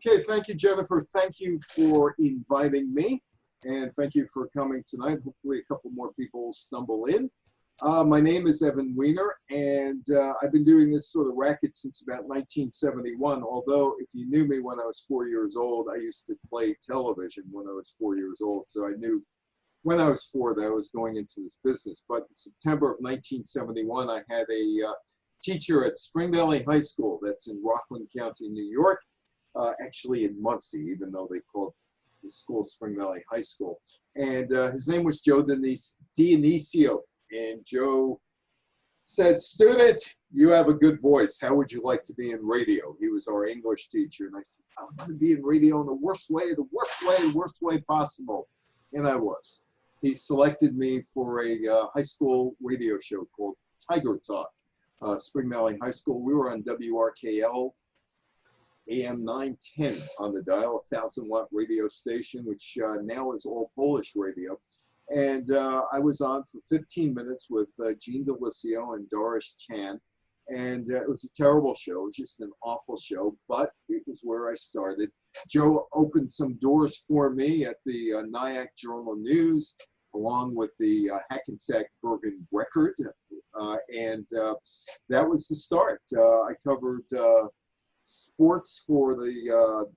Okay, thank you, Jennifer. Thank you for inviting me, and thank you for coming tonight. Hopefully a couple more people will stumble in. My name is Evan Weiner, and I've been doing this sort of racket since about 1971, although if you knew me when I was 4 years old, I used to play television when I was 4 years old, so I knew when I was 4 that I was going into this business. But in September of 1971, I had a teacher at Spring Valley High School, that's in Rockland County, New York, actually in Muncie, even though they called the school Spring Valley High School. And his name was Joe Dionisio. And Joe said, "Student, you have a good voice. How would you like to be in radio?" He was our English teacher. And I said, "I want to be in radio in the worst way possible." And I was. He selected me for a high school radio show called Tiger Talk. Spring Valley High School. We were on WRKL AM 910 on the dial, 1,000-watt radio station, which now is all Polish radio. And I was on for 15 minutes with Gene Delisio and Doris Chan. And it was a terrible show. It was just an awful show, but it was where I started. Joe opened some doors for me at the Nyack Journal News, along with the Hackensack Bergen Record. And that was the start. I covered sports for the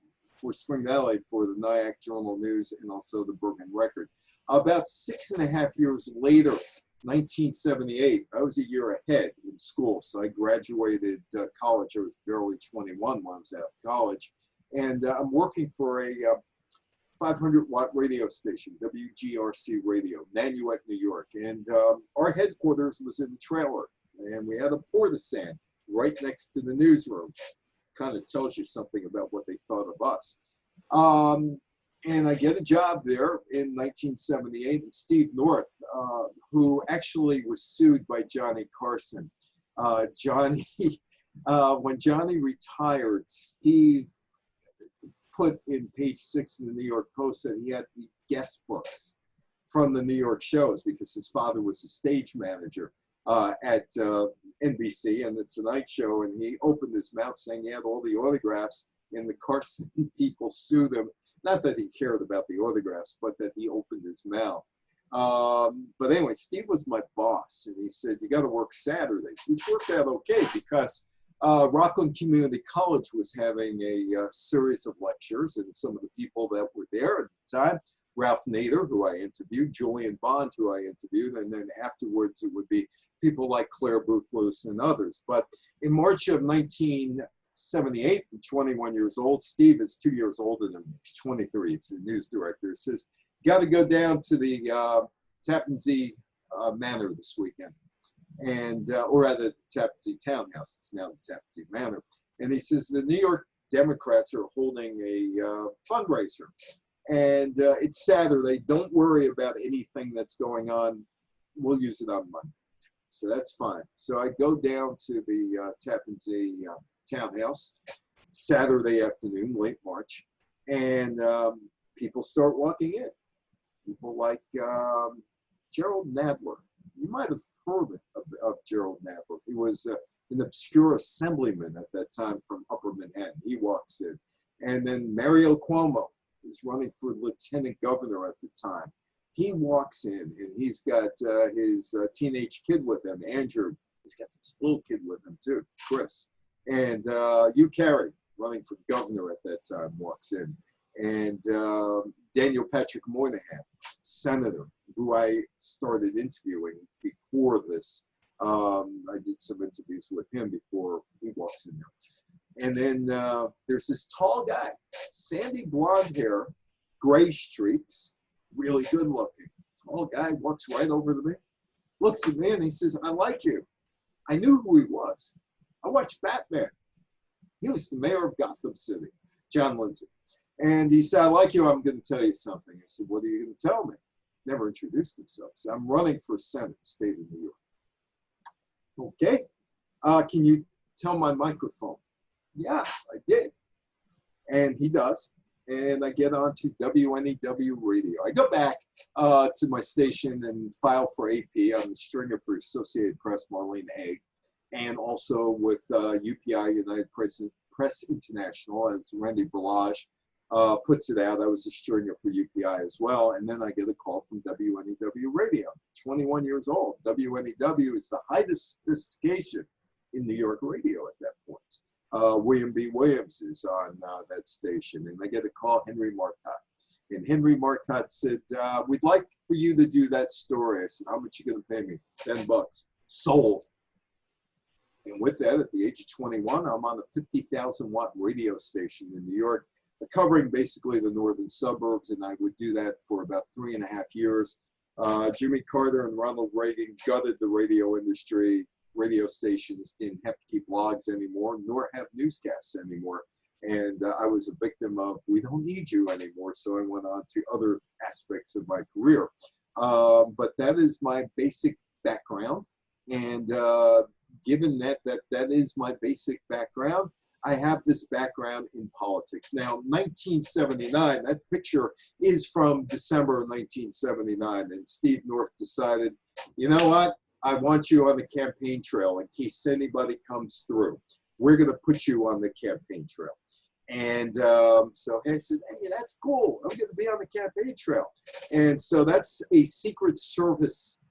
for Spring Valley for the Nyack Journal News and also the Bergen Record. About 6.5 years later, 1978, I was a year ahead in school. So I graduated college. I was barely 21 when I was out of college. And I'm working for a 500-watt radio station, WGRC Radio, Nanuet, New York. And our headquarters was in the trailer. And we had a porta-sand right next to the newsroom. Kind of tells you something about what they thought of us. And I get a job there in 1978, and Steve North, who actually was sued by Johnny Carson. When Johnny retired, Steve put in page 6 in the New York Post that he had the guest books from the New York shows because his father was a stage manager at NBC and the Tonight Show, and he opened his mouth saying he had all the autographs, and the Carson people sued him. Not that he cared about the autographs, but that he opened his mouth. But anyway, Steve was my boss, and he said, "You got to work Saturdays," which worked out okay because Rockland Community College was having a series of lectures, and some of the people that were there at the time, Ralph Nader, who I interviewed, Julian Bond, who I interviewed, and then afterwards it would be people like Claire Boothloose and others. But in March of 1978, I'm 21 years old. Steve is 2 years older than me. He's 23. He's the news director. He says, "Got to go down to the Tappan Zee Manor this weekend." And, or rather, the Tappan Zee Townhouse. It's now the Tappan Zee Manor. And he says, the New York Democrats are holding a fundraiser. And it's Saturday. Don't worry about anything that's going on. We'll use it on Monday. So that's fine. So I go down to the Tappan Zee Townhouse Saturday afternoon, late March, and people start walking in. People like Gerald Nadler. You might have heard of Gerald Nadler. He was an obscure assemblyman at that time from Upper Manhattan. He walks in. And then Mario Cuomo, who's running for lieutenant governor at the time. He walks in, and he's got his teenage kid with him, Andrew. He's got this little kid with him, too, Chris. And Hugh Carey, running for governor at that time, walks in. And Daniel Patrick Moynihan, senator, who I started interviewing before this. I did some interviews with him before he walks in there. And then there's this tall guy, sandy blonde hair, gray streaks, really good looking. Tall guy walks right over to me, looks at me, and he says, "I like you." I knew who he was. I watched Batman. He was the mayor of Gotham City, John Lindsay. And he said, "I like you. I'm going to tell you something." I said, "What are you going to tell me?" Never introduced himself. So I'm running for Senate, state of New York. "Okay. Can you tell my microphone?" "Yeah, I did." And he does. And I get on to WNEW radio. I go back to my station and file for AP. I'm the stringer for Associated Press, Marlene A. And also with UPI, United Press International, as Randy Berlage puts it out. I was a stringer for UPI as well. And then I get a call from WNEW Radio, 21 years old. WNEW is the highest sophistication in New York radio at that point. William B. Williams is on that station. And I get a call, Henry Marcotte. And Henry Marcotte said, we'd like for you to do that story. I said, how much are you going to pay me? $10. Sold. And with that, at the age of 21, I'm on a 50,000 watt radio station in New York, covering basically the northern suburbs. And I would do that for about 3.5 years. Jimmy Carter and Ronald Reagan gutted the radio industry. Radio stations didn't have to keep logs anymore, nor have newscasts anymore. And I was a victim of, we don't need you anymore. So I went on to other aspects of my career. But that is my basic background. And given that is my basic background, I have this background in politics. Now, 1979, that picture is from December of 1979. And Steve North decided, you know what? I want you on the campaign trail in case anybody comes through. We're going to put you on the campaign trail. And so I said, hey, that's cool. I'm going to be on the campaign trail. And so that's a Secret Service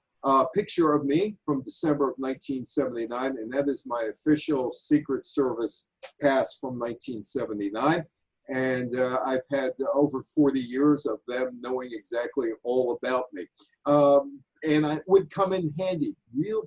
picture of me from December of 1979. And that is my official Secret Service pass from 1979. And I've had over 40 years of them knowing exactly all about me. And I would come in handy, real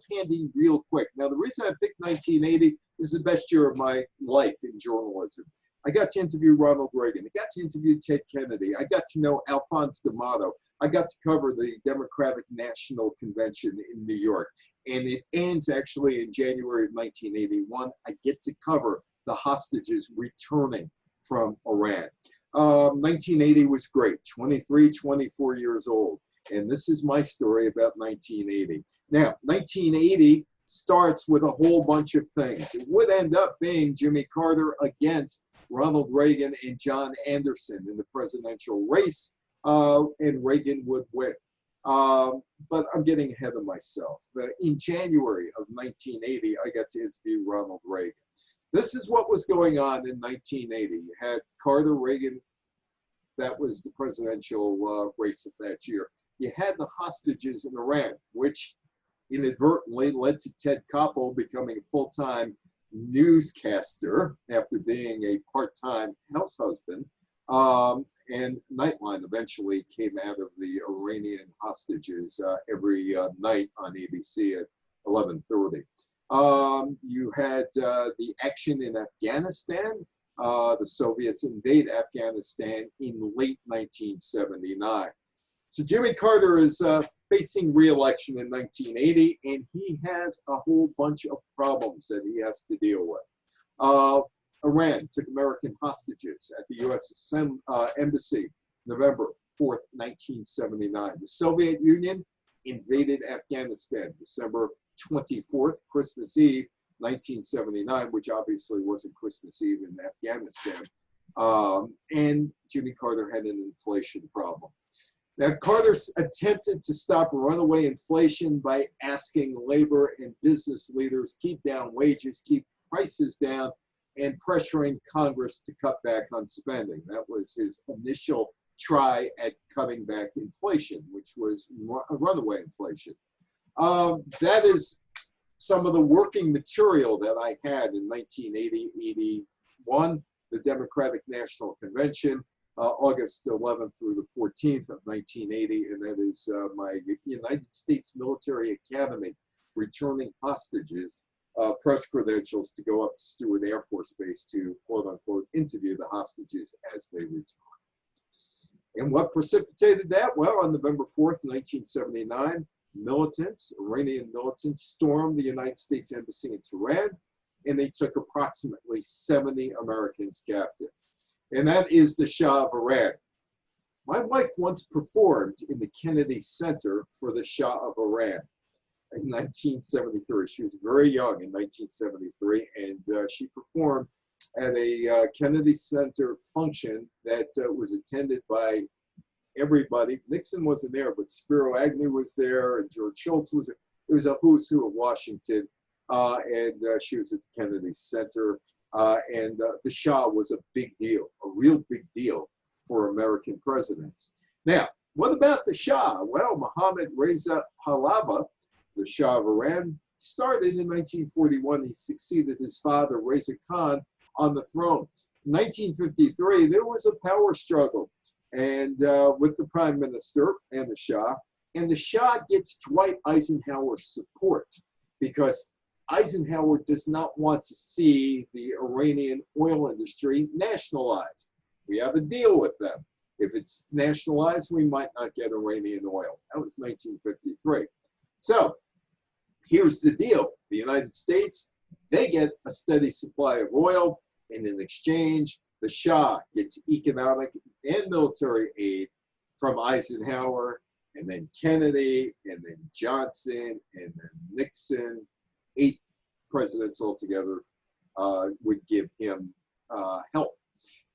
quick. Now, the reason I picked 1980 is the best year of my life in journalism. I got to interview Ronald Reagan. I got to interview Ted Kennedy. I got to know Alphonse D'Amato. I got to cover the Democratic National Convention in New York. And it ends actually in January of 1981. I get to cover the hostages returning from Iran. 1980 was great, 23, 24 years old. And this is my story about 1980. Now, 1980 starts with a whole bunch of things. It would end up being Jimmy Carter against Ronald Reagan and John Anderson in the presidential race, and Reagan would win. But I'm getting ahead of myself. In January of 1980, I got to interview Ronald Reagan. This is what was going on in 1980. You had Carter, Reagan. That was the presidential race of that year. You had the hostages in Iran, which inadvertently led to Ted Koppel becoming a full-time newscaster after being a part-time house husband. And Nightline eventually came out of the Iranian hostages every night on ABC at 11:30. You had the action in Afghanistan. The Soviets invade Afghanistan in late 1979. So Jimmy Carter is facing re-election in 1980, and he has a whole bunch of problems that he has to deal with. Iran took American hostages at the U.S. Embassy November 4th, 1979. The Soviet Union invaded Afghanistan December 24th, Christmas Eve, 1979, which obviously wasn't Christmas Eve in Afghanistan. And Jimmy Carter had an inflation problem. Now, Carter attempted to stop runaway inflation by asking labor and business leaders keep down wages, keep prices down, and pressuring Congress to cut back on spending. That was his initial try at cutting back inflation, which was runaway inflation. That is some of the working material that I had in 1980-81, the Democratic National Convention, August 11th through the 14th of 1980, and that is my United States Military Academy returning hostages press credentials to go up to Stewart Air Force Base to, quote unquote, interview the hostages as they return. And what precipitated that? Well, on November 4th, 1979, Iranian militants stormed the United States Embassy in Tehran, and they took approximately 70 Americans captive. And that is the Shah of Iran. My wife once performed in the Kennedy Center for the Shah of Iran in 1973. She was very young in 1973, and she performed at a Kennedy Center function that was attended by everybody. Nixon wasn't there, but Spiro Agnew was there, and George Shultz was there. It was a who's who of Washington, and she was at the Kennedy Center. The Shah was a big deal, a real big deal for American presidents. Now, what about the Shah? Well, Mohammad Reza Pahlavi, the Shah of Iran, started in 1941. He succeeded his father, Reza Khan, on the throne. In 1953, there was a power struggle and with the prime minister and the Shah. And the Shah gets Dwight Eisenhower's support because Eisenhower does not want to see the Iranian oil industry nationalized. We have a deal with them. If it's nationalized, we might not get Iranian oil. That was 1953. So here's the deal. The United States, they get a steady supply of oil, and in exchange, the Shah gets economic and military aid from Eisenhower, and then Kennedy, and then Johnson, and then Nixon. 8 presidents altogether would give him help.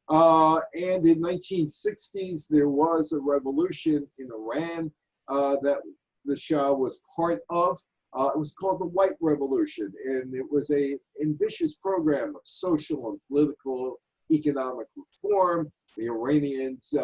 And in 1960s, there was a revolution in Iran that the Shah was part of. It was called the White Revolution, and it was an ambitious program of social and political economic reform. The Iranians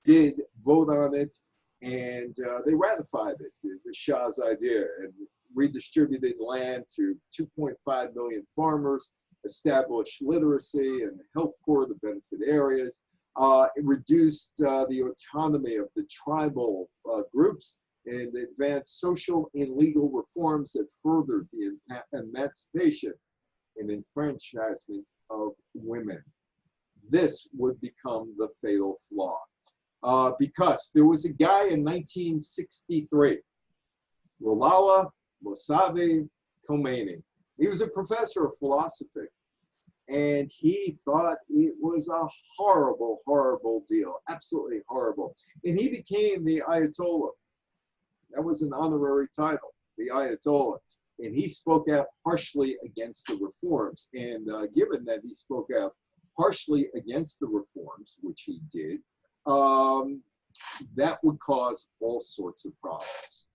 did vote on it, and they ratified it, the Shah's idea, and redistributed land to 2.5 million farmers, established literacy and the health corps, the benefit areas. It reduced the autonomy of the tribal groups and advanced social and legal reforms that furthered the emancipation and enfranchisement of women. This would become the fatal flaw because there was a guy in 1963, Ruhollah Mossavi Khomeini. He was a professor of philosophy, and he thought it was a horrible, horrible deal, absolutely horrible. And he became the Ayatollah. That was an honorary title, the Ayatollah. And he spoke out harshly against the reforms. And given that he spoke out harshly against the reforms, which he did, that would cause all sorts of problems.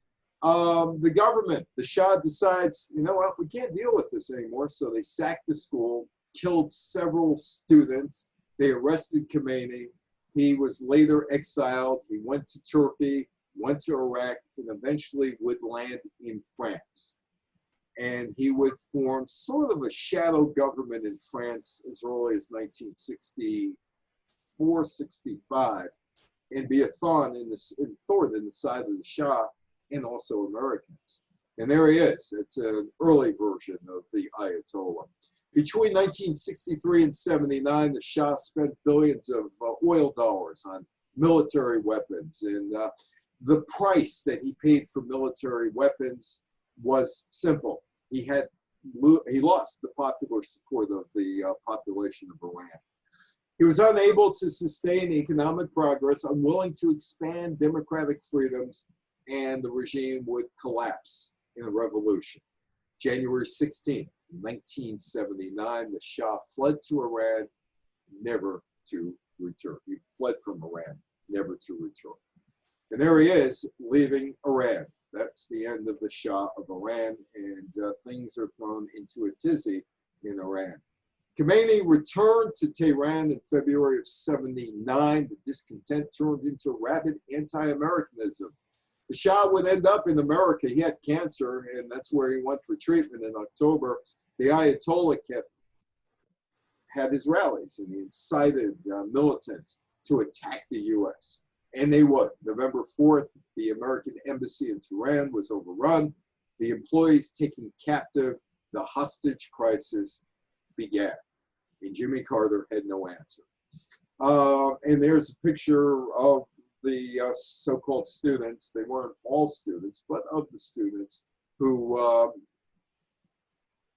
The government, the Shah decides, you know what, we can't deal with this anymore. So they sacked the school, killed several students. They arrested Khomeini. He was later exiled. He went to Turkey, went to Iraq, and eventually would land in France. And he would form sort of a shadow government in France as early as 1964, 65, and be a thorn in the side of the Shah and also Americans. And there he is. It's an early version of the Ayatollah. Between 1963 and 79, the Shah spent billions of oil dollars on military weapons. And the price that he paid for military weapons was simple. He lost the popular support of the population of Iran. He was unable to sustain economic progress, unwilling to expand democratic freedoms, and the regime would collapse in a revolution. January 16, 1979, the Shah fled to Iran, never to return. He fled from Iran, never to return. And there he is, leaving Iran. That's the end of the Shah of Iran, and things are thrown into a tizzy in Iran. Khomeini returned to Tehran in February of 79. The discontent turned into rabid anti-Americanism. The Shah would end up in America. He had cancer, and that's where he went for treatment in October. The Ayatollah had his rallies, and he incited militants to attack the U.S. And they would. November 4th, the American embassy in Tehran was overrun. The employees taken captive. The hostage crisis began. And Jimmy Carter had no answer. And there's a picture of the so-called students. They weren't all students, but of the students who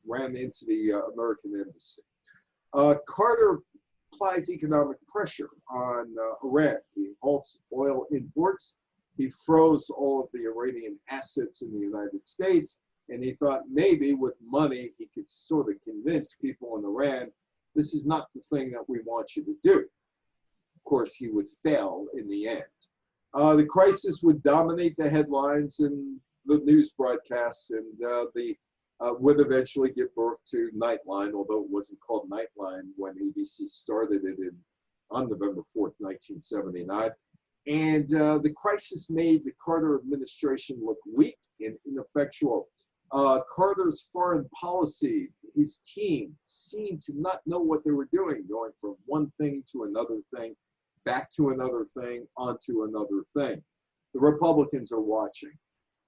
ran into the American embassy. Carter applies economic pressure on Iran. He halts oil imports. He froze all of the Iranian assets in the United States. And he thought maybe with money, he could sort of convince people in Iran, this is not the thing that we want you to do. Of course, he would fail in the end. The crisis would dominate the headlines and the news broadcasts, and the would eventually give birth to Nightline, although it wasn't called Nightline when ABC started it on November 4th, 1979. And the crisis made the Carter administration look weak and ineffectual. Carter's foreign policy, his team seemed to not know what they were doing, going from one thing to another thing, back to another thing, onto another thing. The Republicans are watching.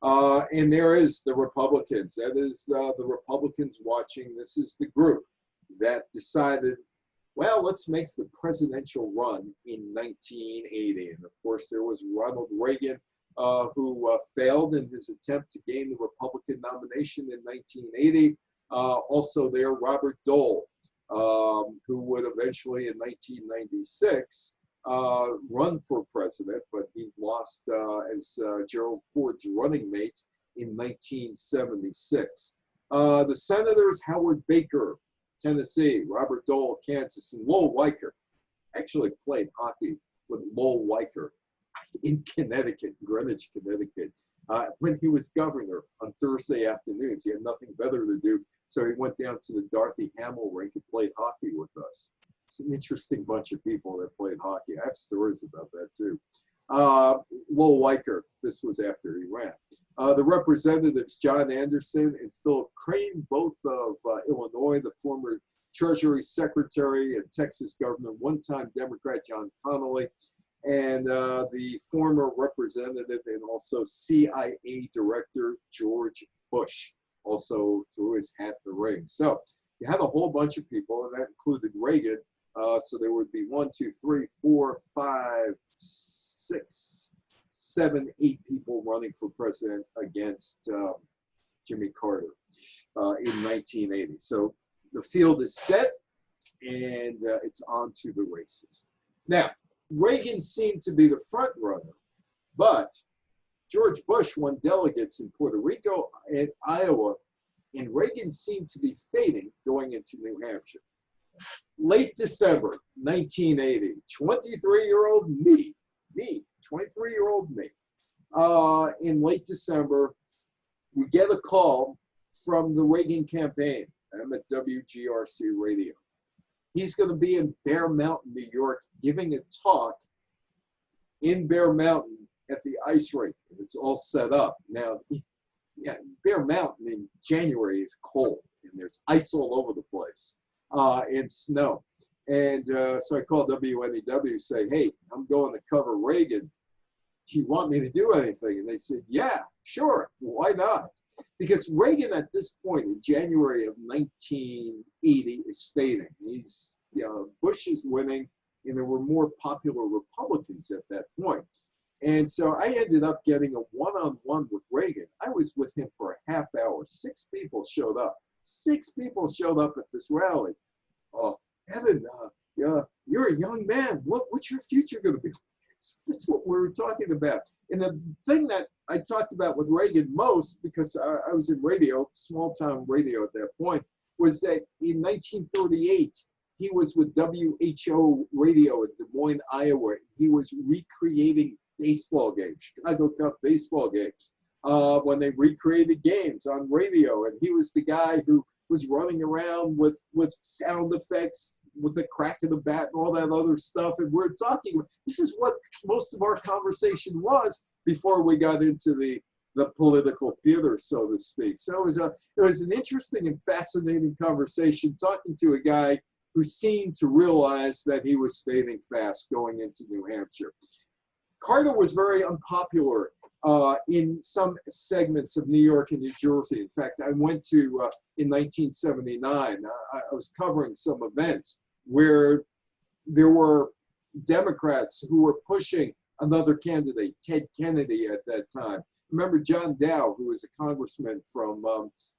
And there is the Republicans. That is the Republicans watching. This is the group that decided, well, let's make the presidential run in 1980. And of course, there was Ronald Reagan, who failed in his attempt to gain the Republican nomination in 1980. Also there, Robert Dole, who would eventually in 1996 run for president, but he lost as Gerald Ford's running mate in 1976. The senators, Howard Baker, Tennessee, Robert Dole, Kansas, and Lowell Weicker. Actually played hockey with Lowell Weicker in Connecticut, Greenwich, Connecticut, when he was governor on Thursday afternoons. He had nothing better to do, so he went down to the Dorothy Hamill rink and played hockey with us. It's an interesting bunch of people that played hockey. I have stories about that too. Lowell Weicker, this was after he ran. The representatives, John Anderson and Philip Crane, both of Illinois, the former Treasury Secretary and Texas Governor, one-time Democrat John Connally, and the former representative and also CIA Director George Bush also threw his hat in the ring. So you had a whole bunch of people, and that included Reagan. So there would be 1, 2, 3, 4, 5, 6, 7, 8 people running for president against Jimmy Carter in 1980. So the field is set, and it's on to the races. Now, Reagan seemed to be the front runner, but George Bush won delegates in Puerto Rico and Iowa, and Reagan seemed to be fading going into New Hampshire. Late December 1980, 23-year-old me, 23-year-old me, in late December, we get a call from the Reagan campaign. I'm at WGRC Radio. He's going to be in Bear Mountain, New York, giving a talk in Bear Mountain at the ice rink. And it's all set up. Now, yeah, Bear Mountain in January is cold, and there's ice all over the place, and snow. And so I called WNEW, say, hey, I'm going to cover Reagan. Do you want me to do anything? And they said, yeah, sure, why not? Because Reagan at this point in January of 1980 is fading. He's, Bush is winning, and there were more popular Republicans at that point. And so I ended up getting a one-on-one with Reagan. I was with him for a half hour. 6 people showed up. 6 people showed up at this rally. Evan, you're a young man. What's your future going to be? That's what we were talking about. And the thing that I talked about with Reagan most, because I was in radio, small-town radio at that point, was that in 1938, he was with WHO radio in Des Moines, Iowa. He was recreating baseball games, Chicago Cup baseball games, when they recreated games on radio. And he was the guy who was running around with sound effects, with the crack of the bat and all that other stuff. And we're talking, this is what most of our conversation was before we got into the political theater, so to speak. So it was an interesting and fascinating conversation, talking to a guy who seemed to realize that he was fading fast going into New Hampshire. Carter was very unpopular in some segments of New York and New Jersey. In fact, I went to, in 1979, I was covering some events where there were Democrats who were pushing another candidate, Ted Kennedy at that time. Remember John Dow, who was a congressman from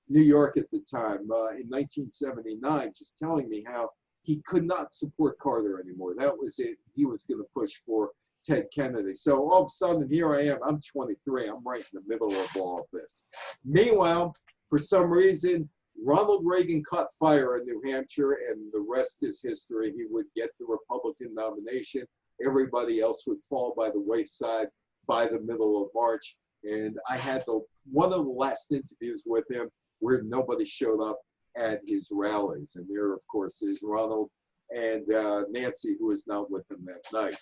New York at the time, in 1979, just telling me how he could not support Carter anymore. That was it. He was going to push for Ted Kennedy. So all of a sudden, here I am. I'm 23. I'm right in the middle of all of this. Meanwhile, for some reason, Ronald Reagan caught fire in New Hampshire, and the rest is history. He would get the Republican nomination. Everybody else would fall by the wayside by the middle of March. And I had one of the last interviews with him where nobody showed up at his rallies. And there, of course, is Ronald and Nancy, who is not with him that night.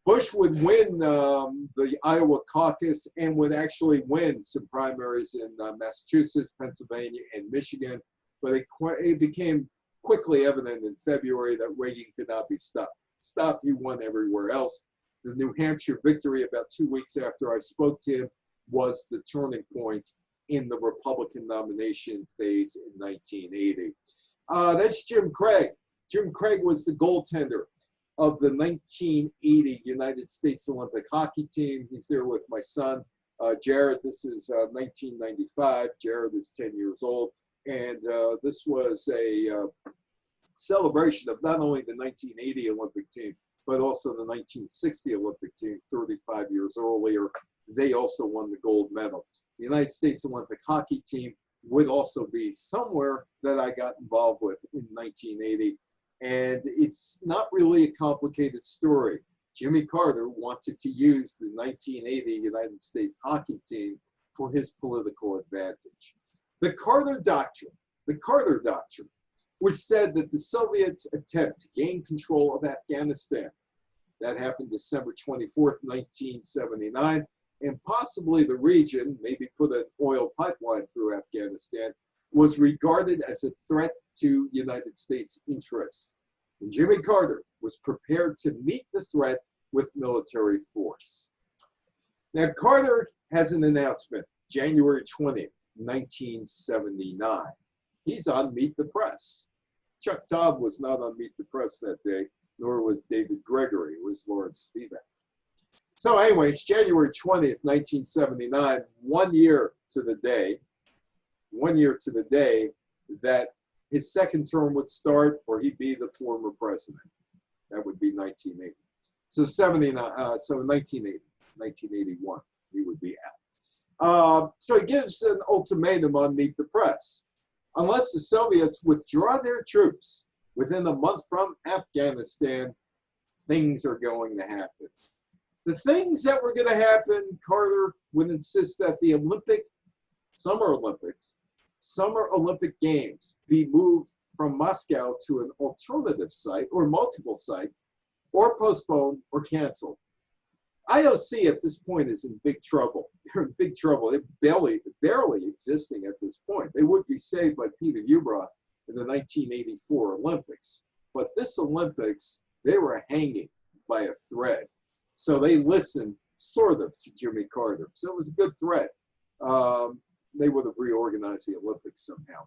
Bush would win the Iowa caucus and would actually win some primaries in Massachusetts, Pennsylvania, and Michigan. But it became quickly evident in February that Reagan could not be stopped. He won everywhere else. The New Hampshire victory about 2 weeks after I spoke to him was the turning point in the Republican nomination phase in 1980. That's Jim Craig. Jim Craig was the goaltender of the 1980 United States Olympic hockey team. He's there with my son, Jared. This is 1995. Jared is 10 years old. And this was a celebration of not only the 1980 Olympic team, but also the 1960 Olympic team 35 years earlier. They also won the gold medal. The United States Olympic hockey team would also be somewhere that I got involved with in 1980. And it's not really a complicated story. Jimmy Carter wanted to use the 1980 United States hockey team for his political advantage. The Carter Doctrine, which said that the Soviets' attempt to gain control of Afghanistan, that happened December 24th, 1979, and possibly the region, maybe put an oil pipeline through Afghanistan, was regarded as a threat to United States interests. And Jimmy Carter was prepared to meet the threat with military force. Now, Carter has an announcement, January 20th, 1979. He's on Meet the Press. Chuck Todd was not on Meet the Press that day, nor was David Gregory. It was Lawrence Spivak. So anyway, it's January 20th, 1979, 1 year to the day that his second term would start, or he'd be the former president. That would be 1980. So 1981, he would be out. So he gives an ultimatum on Meet the Press. Unless the Soviets withdraw their troops within a month from Afghanistan, things are going to happen. The things that were going to happen, Carter would insist that the Summer Olympic Games be moved from Moscow to an alternative site or multiple sites, or postponed or canceled. IOC at this point is in big trouble. They're in big trouble. They're barely existing at this point. They would be saved by Peter Ueberroth in the 1984 Olympics. But this Olympics, they were hanging by a thread. So they listened sort of to Jimmy Carter. So it was a good threat. They would have reorganized the Olympics somehow.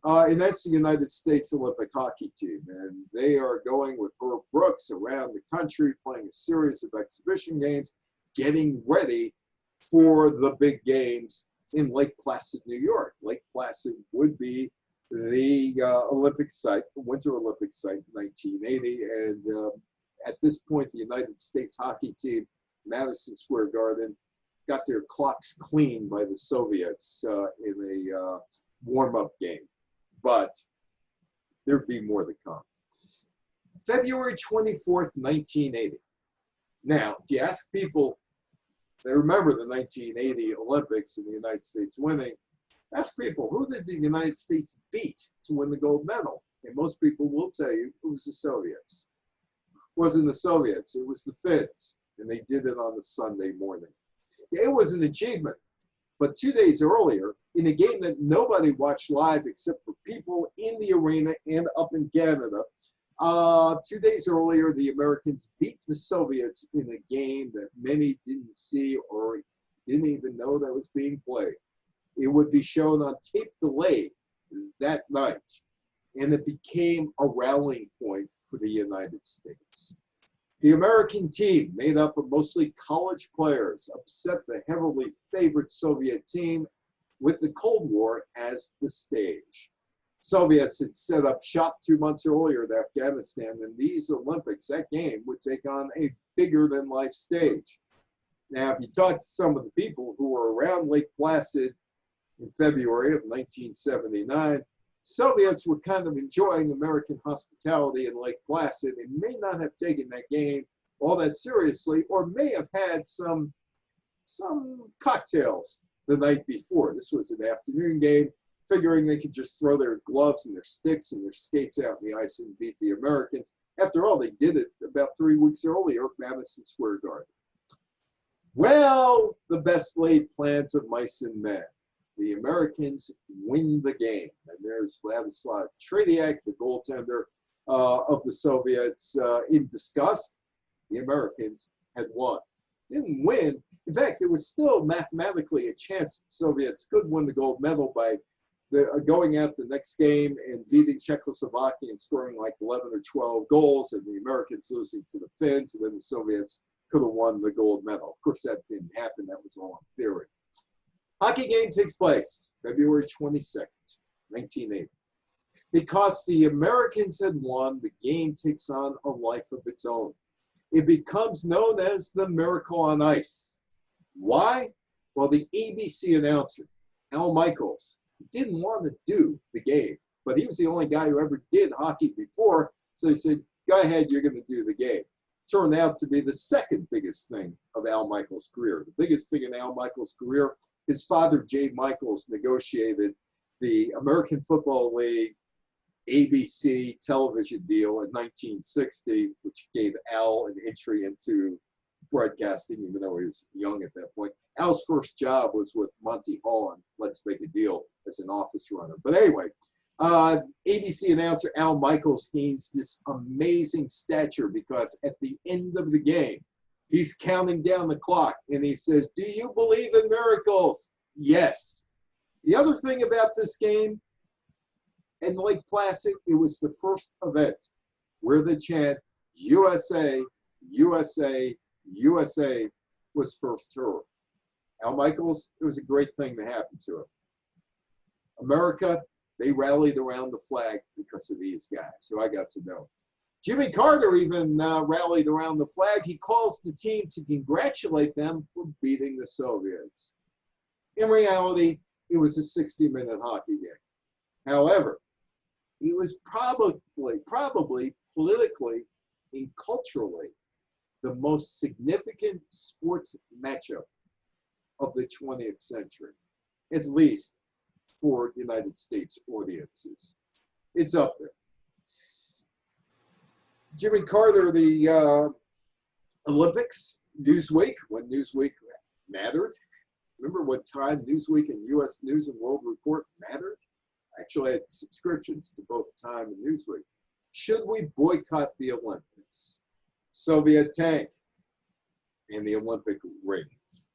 And that's the United States Olympic hockey team. And they are going with Herb Brooks around the country, playing a series of exhibition games, getting ready for the big games in Lake Placid, New York. Lake Placid would be the Olympic site, the Winter Olympic site in 1980. And at this point, the United States hockey team, Madison Square Garden, got their clocks cleaned by the Soviets in a warm-up game. But there'd be more to come. February 24th, 1980. Now, if you ask people, if they remember the 1980 Olympics and the United States winning, ask people, who did the United States beat to win the gold medal? And most people will tell you it was the Soviets. It wasn't the Soviets, it was the Finns. And they did it on a Sunday morning. It was an achievement. But 2 days earlier, in a game that nobody watched live except for people in the arena and up in Canada, 2 days earlier, the Americans beat the Soviets in a game that many didn't see or didn't even know that was being played. It would be shown on tape delay that night, and it became a rallying point for the United States. The American team, made up of mostly college players, upset the heavily favored Soviet team with the Cold War as the stage. Soviets had set up shop 2 months earlier in Afghanistan, and these Olympics, that game, would take on a bigger-than-life stage. Now, if you talk to some of the people who were around Lake Placid in February of 1979, Soviets were kind of enjoying American hospitality in Lake Placid and may not have taken that game all that seriously, or may have had some cocktails the night before. This was an afternoon game. figuring they could just throw their gloves and their sticks and their skates out in the ice and beat the Americans. After all, they did it about 3 weeks earlier at Madison Square Garden. Well, the best laid plans of mice and men. The Americans win the game. And there's Vladislav Tretiak, the goaltender of the Soviets, in disgust. The Americans had won. Didn't win. In fact, there was still mathematically a chance the Soviets could win the gold medal by going out the next game and beating Czechoslovakia and scoring like 11 or 12 goals, and the Americans losing to the Finns, and then the Soviets could have won the gold medal. Of course, that didn't happen. That was all in theory. Hockey game takes place February 22nd, 1980. Because the Americans had won, the game takes on a life of its own. It becomes known as the Miracle on Ice. Why? Well, the ABC announcer, Al Michaels, didn't want to do the game, but he was the only guy who ever did hockey before, so he said, go ahead, you're going to do the game. Turned out to be the second biggest thing of Al Michaels' career. The biggest thing in Al Michaels' career, his father, Jay Michaels, negotiated the American Football League ABC television deal in 1960, which gave Al an entry into broadcasting, even though he was young at that point. Al's first job was with Monty Hall on Let's Make a Deal as an office runner. But anyway, ABC announcer Al Michaels gains this amazing stature because at the end of the game, he's counting down the clock and he says, do you believe in miracles? Yes. The other thing about this game, in Lake Placid, it was the first event where the chant USA, USA, USA was first heard. Al Michaels, it was a great thing to happen to him. America, they rallied around the flag because of these guys who I got to know. Jimmy Carter even rallied around the flag. He calls the team to congratulate them for beating the Soviets. In reality, it was a 60-minute hockey game. However, it was probably politically and culturally the most significant sports matchup of the 20th century, at least for United States audiences. It's up there. Jimmy Carter, the Olympics, Newsweek, when Newsweek mattered. Remember what time Newsweek and U.S. News and World Report mattered? Actually, I had subscriptions to both Time and Newsweek. Should we boycott the Olympics? Soviet tank and the Olympic rings.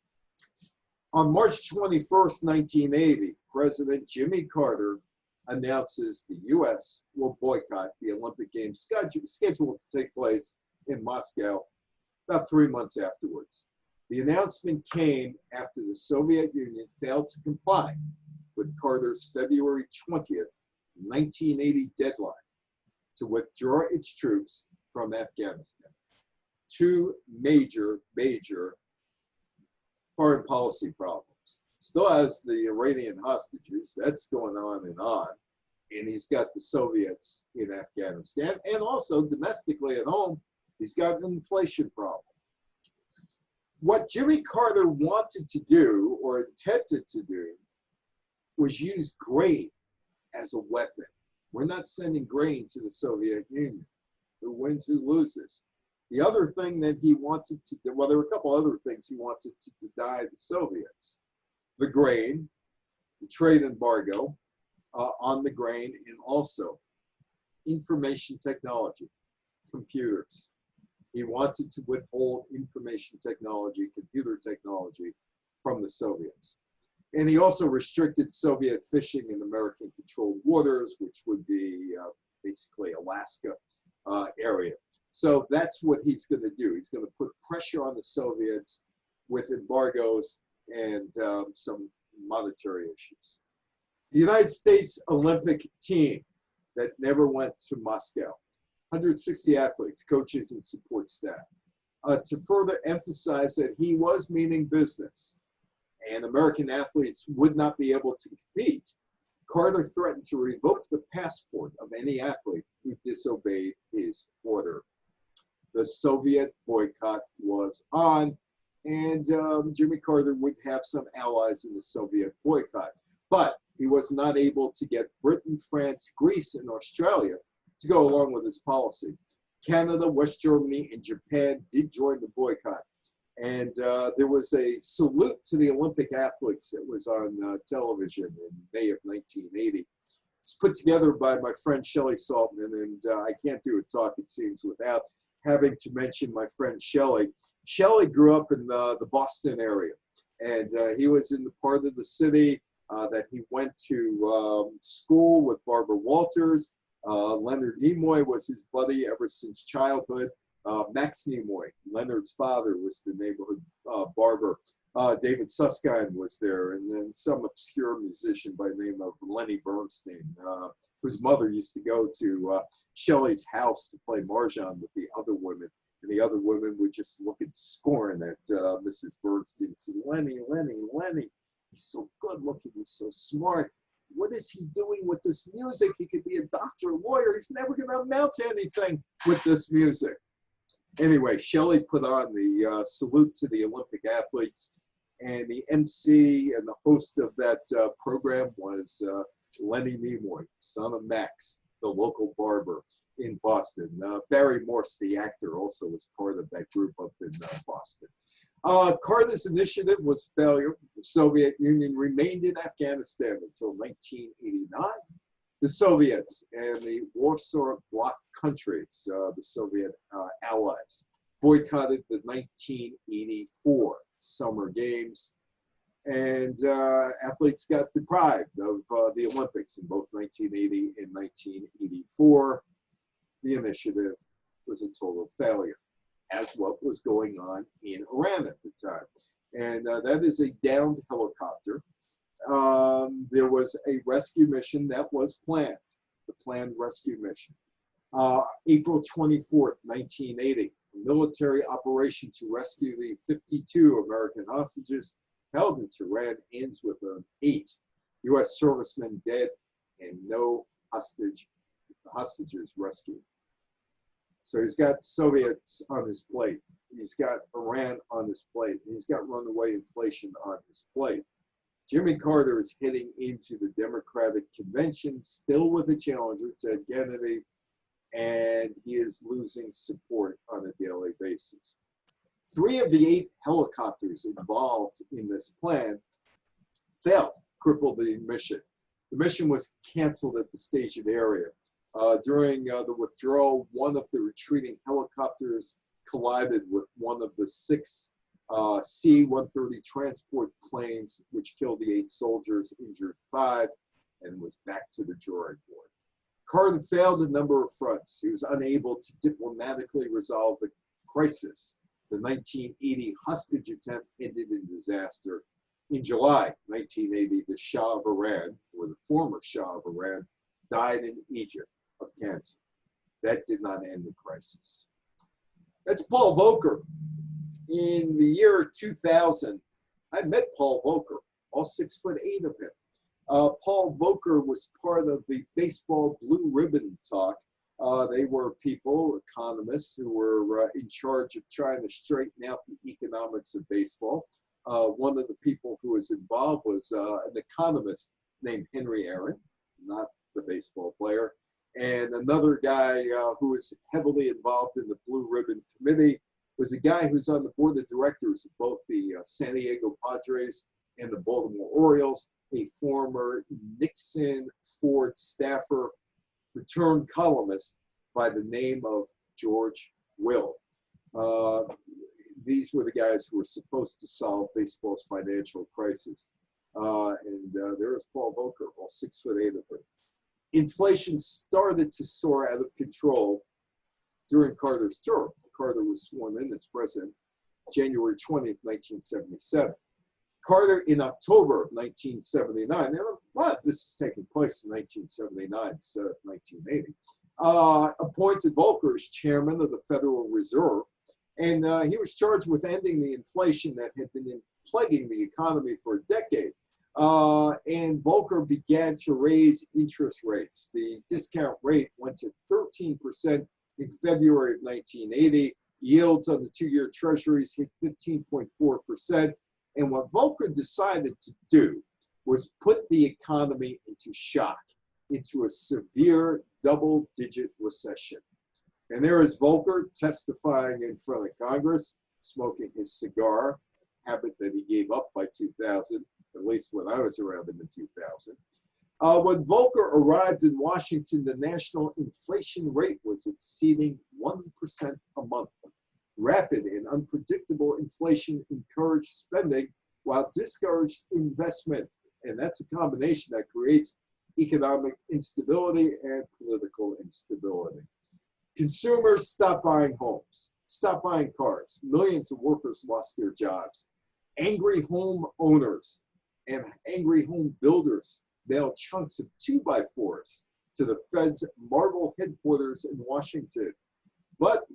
On March 21st, 1980, President Jimmy Carter announces the U.S. will boycott the Olympic Games scheduled to take place in Moscow about 3 months afterwards. The announcement came after the Soviet Union failed to comply with Carter's February 20th, 1980 deadline to withdraw its troops from Afghanistan. Two major foreign policy problems. Still has the Iranian hostages, that's going on, and he's got the Soviets in Afghanistan, and also domestically at home, he's got an inflation problem. What Jimmy Carter wanted to do, or attempted to do, was use grain as a weapon. We're not sending grain to the Soviet Union. Who wins, who loses? The other thing that he wanted to do, well, there were a couple other things he wanted to deny the Soviets. The grain, the trade embargo on the grain, and also information technology, computers. He wanted to withhold information technology, computer technology from the Soviets. And he also restricted Soviet fishing in American-controlled waters, which would be basically Alaska area. So that's what he's going to do. He's going to put pressure on the Soviets with embargoes and some monetary issues. The United States Olympic team that never went to Moscow, 160 athletes, coaches, and support staff. To further emphasize that he was meaning business and American athletes would not be able to compete, Carter threatened to revoke the passport of any athlete who disobeyed his order. The Soviet boycott was on, and Jimmy Carter would have some allies in the Soviet boycott. But he was not able to get Britain, France, Greece, and Australia to go along with his policy. Canada, West Germany, and Japan did join the boycott. And there was a salute to the Olympic athletes that was on television in May of 1980. It's put together by my friend Shelley Saltman, and I can't do a talk, it seems, without having to mention my friend Shelley. Shelley grew up in the Boston area, and he was in the part of the city that he went to school with Barbara Walters. Leonard Nimoy was his buddy ever since childhood. Max Nimoy, Leonard's father, was the neighborhood barber. David Susskind was there, and then some obscure musician by the name of Lenny Bernstein, whose mother used to go to Shelley's house to play mahjong with the other women. And the other women would just look in scorn at Mrs. Bernstein and say, Lenny, he's so good looking, he's so smart. What is he doing with this music? He could be a doctor, a lawyer. He's never going to amount to anything with this music. Anyway, Shelley put on the salute to the Olympic athletes, and the MC and the host of that program was Lenny Nimoy, son of Max, the local barber in Boston. Barry Morse, the actor, also was part of that group up in Boston. Carter's initiative was a failure. The Soviet Union remained in Afghanistan until 1989. The Soviets and the Warsaw Bloc countries, the Soviet allies, boycotted the 1984 Summer Games, and athletes got deprived of the Olympics in both 1980 and 1984. The initiative was a total failure, as what was going on in Iran at the time. And that is a downed helicopter. There was a rescue mission that was planned, the planned rescue mission. April 24th, 1980, a military operation to rescue the 52 American hostages held in Tehran ends with 8 U.S. servicemen dead and no hostages rescued. So he's got Soviets on his plate. He's got Iran on his plate. And he's got runaway inflation on his plate. Jimmy Carter is heading into the Democratic Convention, still with a challenger, Ted Kennedy, and he is losing support on a daily basis. 3 of the 8 helicopters involved in this plan failed, crippled the mission. The mission was canceled at the staged area. During the withdrawal, one of the retreating helicopters collided with one of the 6 C-130 transport planes, which killed the 8 soldiers, injured 5, and was back to the drawing board. Carter failed a number of fronts. He was unable to diplomatically resolve the crisis. The 1980 hostage attempt ended in disaster. In July 1980, the Shah of Iran, or the former Shah of Iran, died in Egypt of cancer. That did not end the crisis. That's Paul Volcker. In the year 2000, I met Paul Volcker, all 6'8" of him. Paul Volcker was part of the baseball blue ribbon talk. They were people, economists, who were in charge of trying to straighten out the economics of baseball. One of the people who was involved was an economist named Henry Aaron, not the baseball player, and another guy who was heavily involved in the Blue Ribbon Committee was a guy who's on the board of directors of both the San Diego Padres and the Baltimore Orioles, a former Nixon Ford staffer, returned columnist by the name of George Will. These were the guys who were supposed to solve baseball's financial crisis. And there was Paul Volcker, all 6'8" of him. Inflation started to soar out of control during Carter's term. Carter was sworn in as president January 20th, 1977. Carter, in October of 1979, and a lot of this is taking place in 1979 instead of 1980, appointed Volcker as chairman of the Federal Reserve, and he was charged with ending the inflation that had been plaguing the economy for a decade. And Volcker began to raise interest rates. The discount rate went to 13% in February of 1980. Yields on the 2-year treasuries hit 15.4%. And what Volcker decided to do was put the economy into shock, into a severe double-digit recession. And there is Volcker testifying in front of Congress, smoking his cigar, habit that he gave up by 2000, at least when I was around him in 2000. When Volcker arrived in Washington, the national inflation rate was exceeding 1% a month. Rapid and unpredictable inflation encouraged spending while discouraged investment. And that's a combination that creates economic instability and political instability. Consumers stopped buying homes, stopped buying cars. Millions of workers lost their jobs. Angry home owners and angry home builders mailed chunks of 2x4s to the Fed's Marble headquarters in Washington. But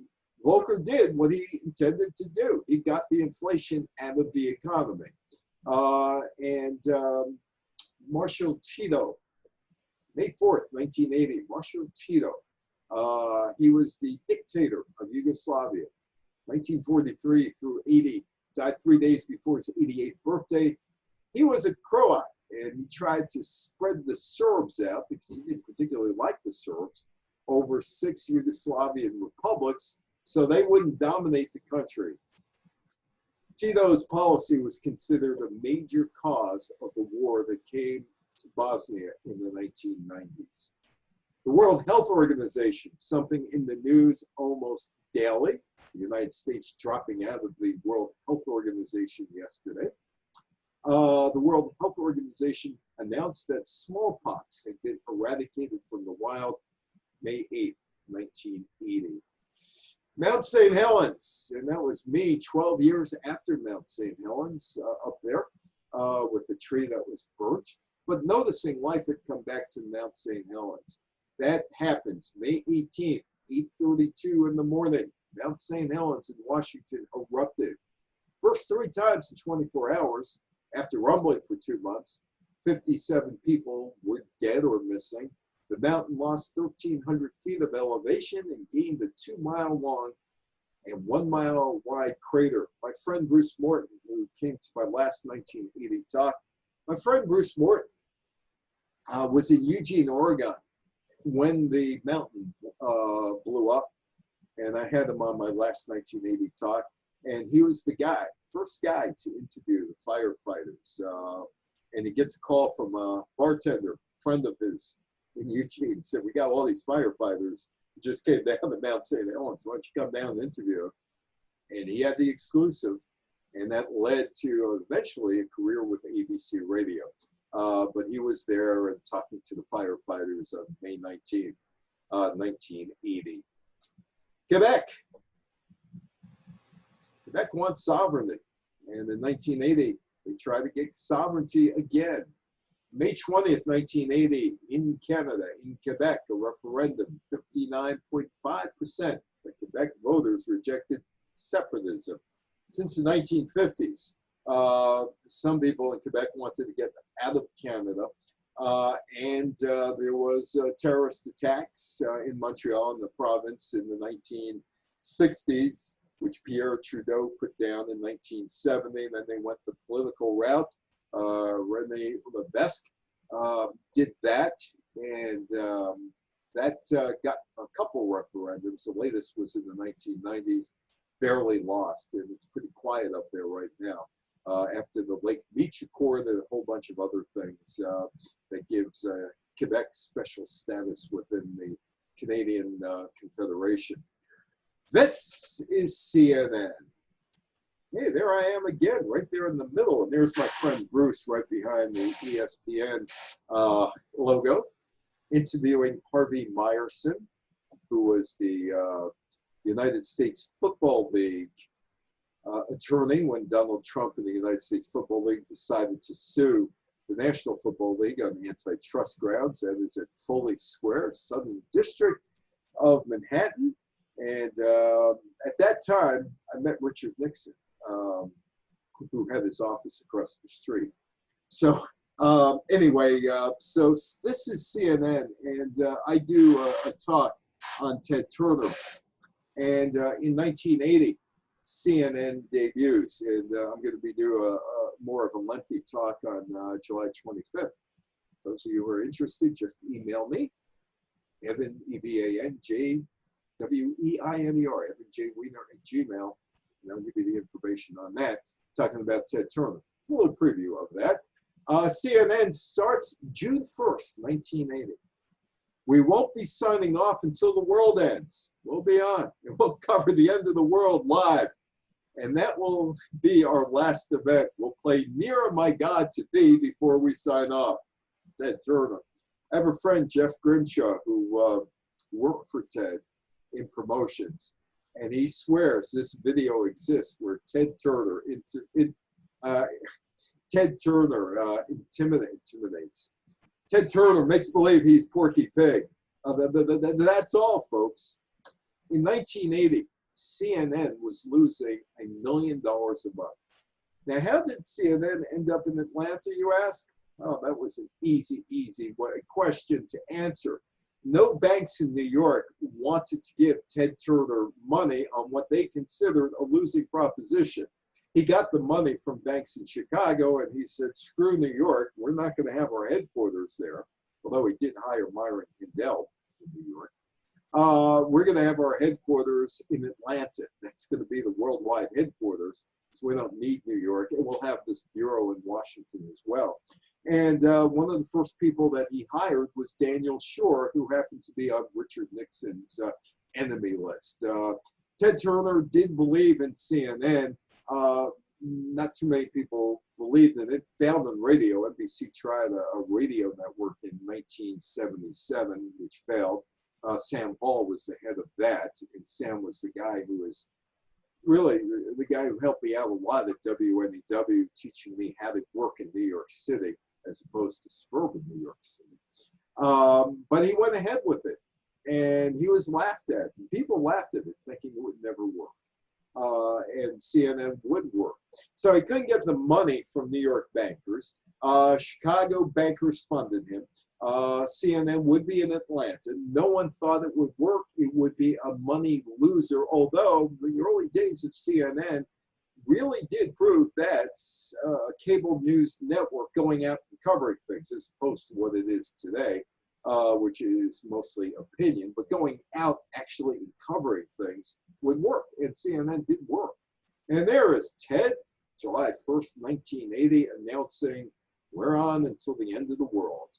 Volcker did what he intended to do. He got the inflation out of the economy. Marshal Tito, May 4th, 1980, Marshal Tito, he was the dictator of Yugoslavia, 1943 through 80, died 3 days before his 88th birthday. He was a Croat, and he tried to spread the Serbs out, because he didn't particularly like the Serbs, over 6 Yugoslavian republics, so they wouldn't dominate the country. Tito's policy was considered a major cause of the war that came to Bosnia in the 1990s. The World Health Organization, something in the news almost daily, the United States dropping out of the World Health Organization yesterday. The World Health Organization announced that smallpox had been eradicated from the wild May 8th, 1980. Mount St. Helens, and that was me 12 years after Mount St. Helens up there with a tree that was burnt, but noticing life had come back to Mount St. Helens. That happens May 18th, 8:32 in the morning. Mount St. Helens in Washington erupted. First 3 times in 24 hours, after rumbling for 2 months, 57 people were dead or missing. The mountain lost 1,300 feet of elevation and gained a 2-mile-long and 1-mile-wide crater. My friend Bruce Morton, who came to my last 1980 talk, my friend Bruce Morton was in Eugene, Oregon, when the mountain blew up, and I had him on my last 1980 talk, and he was the guy, first guy to interview the firefighters, and he gets a call from a bartender, friend of his in Eugene, said, "We got all these firefighters who just came down to Mount St. Helens, why don't you come down and interview them?" And he had the exclusive, and that led to eventually a career with ABC Radio. But he was there and talking to the firefighters on May 19th, 1980. Quebec. Quebec wants sovereignty. And in 1980, they tried to get sovereignty again. May 20th, 1980, in Canada, in Quebec, a referendum, 59.5% of Quebec voters rejected separatism. Since the 1950s, some people in Quebec wanted to get out of Canada, and there was terrorist attacks in Montreal, in the province, in the 1960s, which Pierre Trudeau put down in 1970. And then they went the political route. René Levesque did that, and that got a couple referendums. The latest was in the 1990s, barely lost, and it's pretty quiet up there right now. After the Lake Meach Accord and a whole bunch of other things that gives Quebec special status within the Canadian Confederation. This is CNN. Hey, there I am again, right there in the middle. And there's my friend Bruce right behind the ESPN logo, interviewing Harvey Meyerson, who was the United States Football League attorney when Donald Trump and the United States Football League decided to sue the National Football League on antitrust grounds. That is at Foley Square, Southern District of Manhattan. And at that time, I met Richard Nixon, who had his office across the street. So anyway, so this is CNN, and I do a talk on Ted Turner. And in 1980, CNN debuts, and I'm going to be doing more of a lengthy talk on July 25th. Those of you who are interested, just email me, Evan, EVANJWEINER, Evan J. Weiner at Gmail, and I'll give you the information on that, talking about Ted Turner. A little preview of that. CNN starts June 1st, 1980. We won't be signing off until the world ends. We'll be on, and we'll cover the end of the world live. And that will be our last event. We'll play Nearer My God to Thee before we sign off. Ted Turner. I have a friend, Jeff Grimshaw, who worked for Ted in promotions. And he swears this video exists where Ted Turner intimidates. Ted Turner makes believe he's Porky Pig. That's all, folks. In 1980, CNN was losing $1 million a month. Now, how did CNN end up in Atlanta, you ask? Oh, that was an easy question to answer. No banks in New York wanted to give Ted Turner money on what they considered a losing proposition. He got the money from banks in Chicago, and he said, screw New York. We're not going to have our headquarters there, although he did hire Myron Kindell in New York. We're going to have our headquarters in Atlanta. That's going to be the worldwide headquarters, so we don't need New York, and we'll have this bureau in Washington as well. And one of the first people that he hired was Daniel Shore, who happened to be on Richard Nixon's enemy list. Ted Turner did believe in CNN. Not too many people believed in it. Found on radio. NBC tried a radio network in 1977, which failed. Sam Hall was the head of that, and Sam was the guy who was really the guy who helped me out a lot at WNEW, teaching me how to work in New York City as opposed to suburban New York City. But he went ahead with it, and he was laughed at. People laughed at it, thinking it would never work. And CNN would work. So he couldn't get the money from New York bankers. Chicago bankers funded him. CNN would be in Atlanta. No one thought it would work. It would be a money loser, although the early days of CNN really did prove that a cable news network going out and covering things as opposed to what it is today, which is mostly opinion, but going out actually and covering things would work, and CNN did work. And there is Ted, July 1st, 1980, announcing we're on until the end of the world.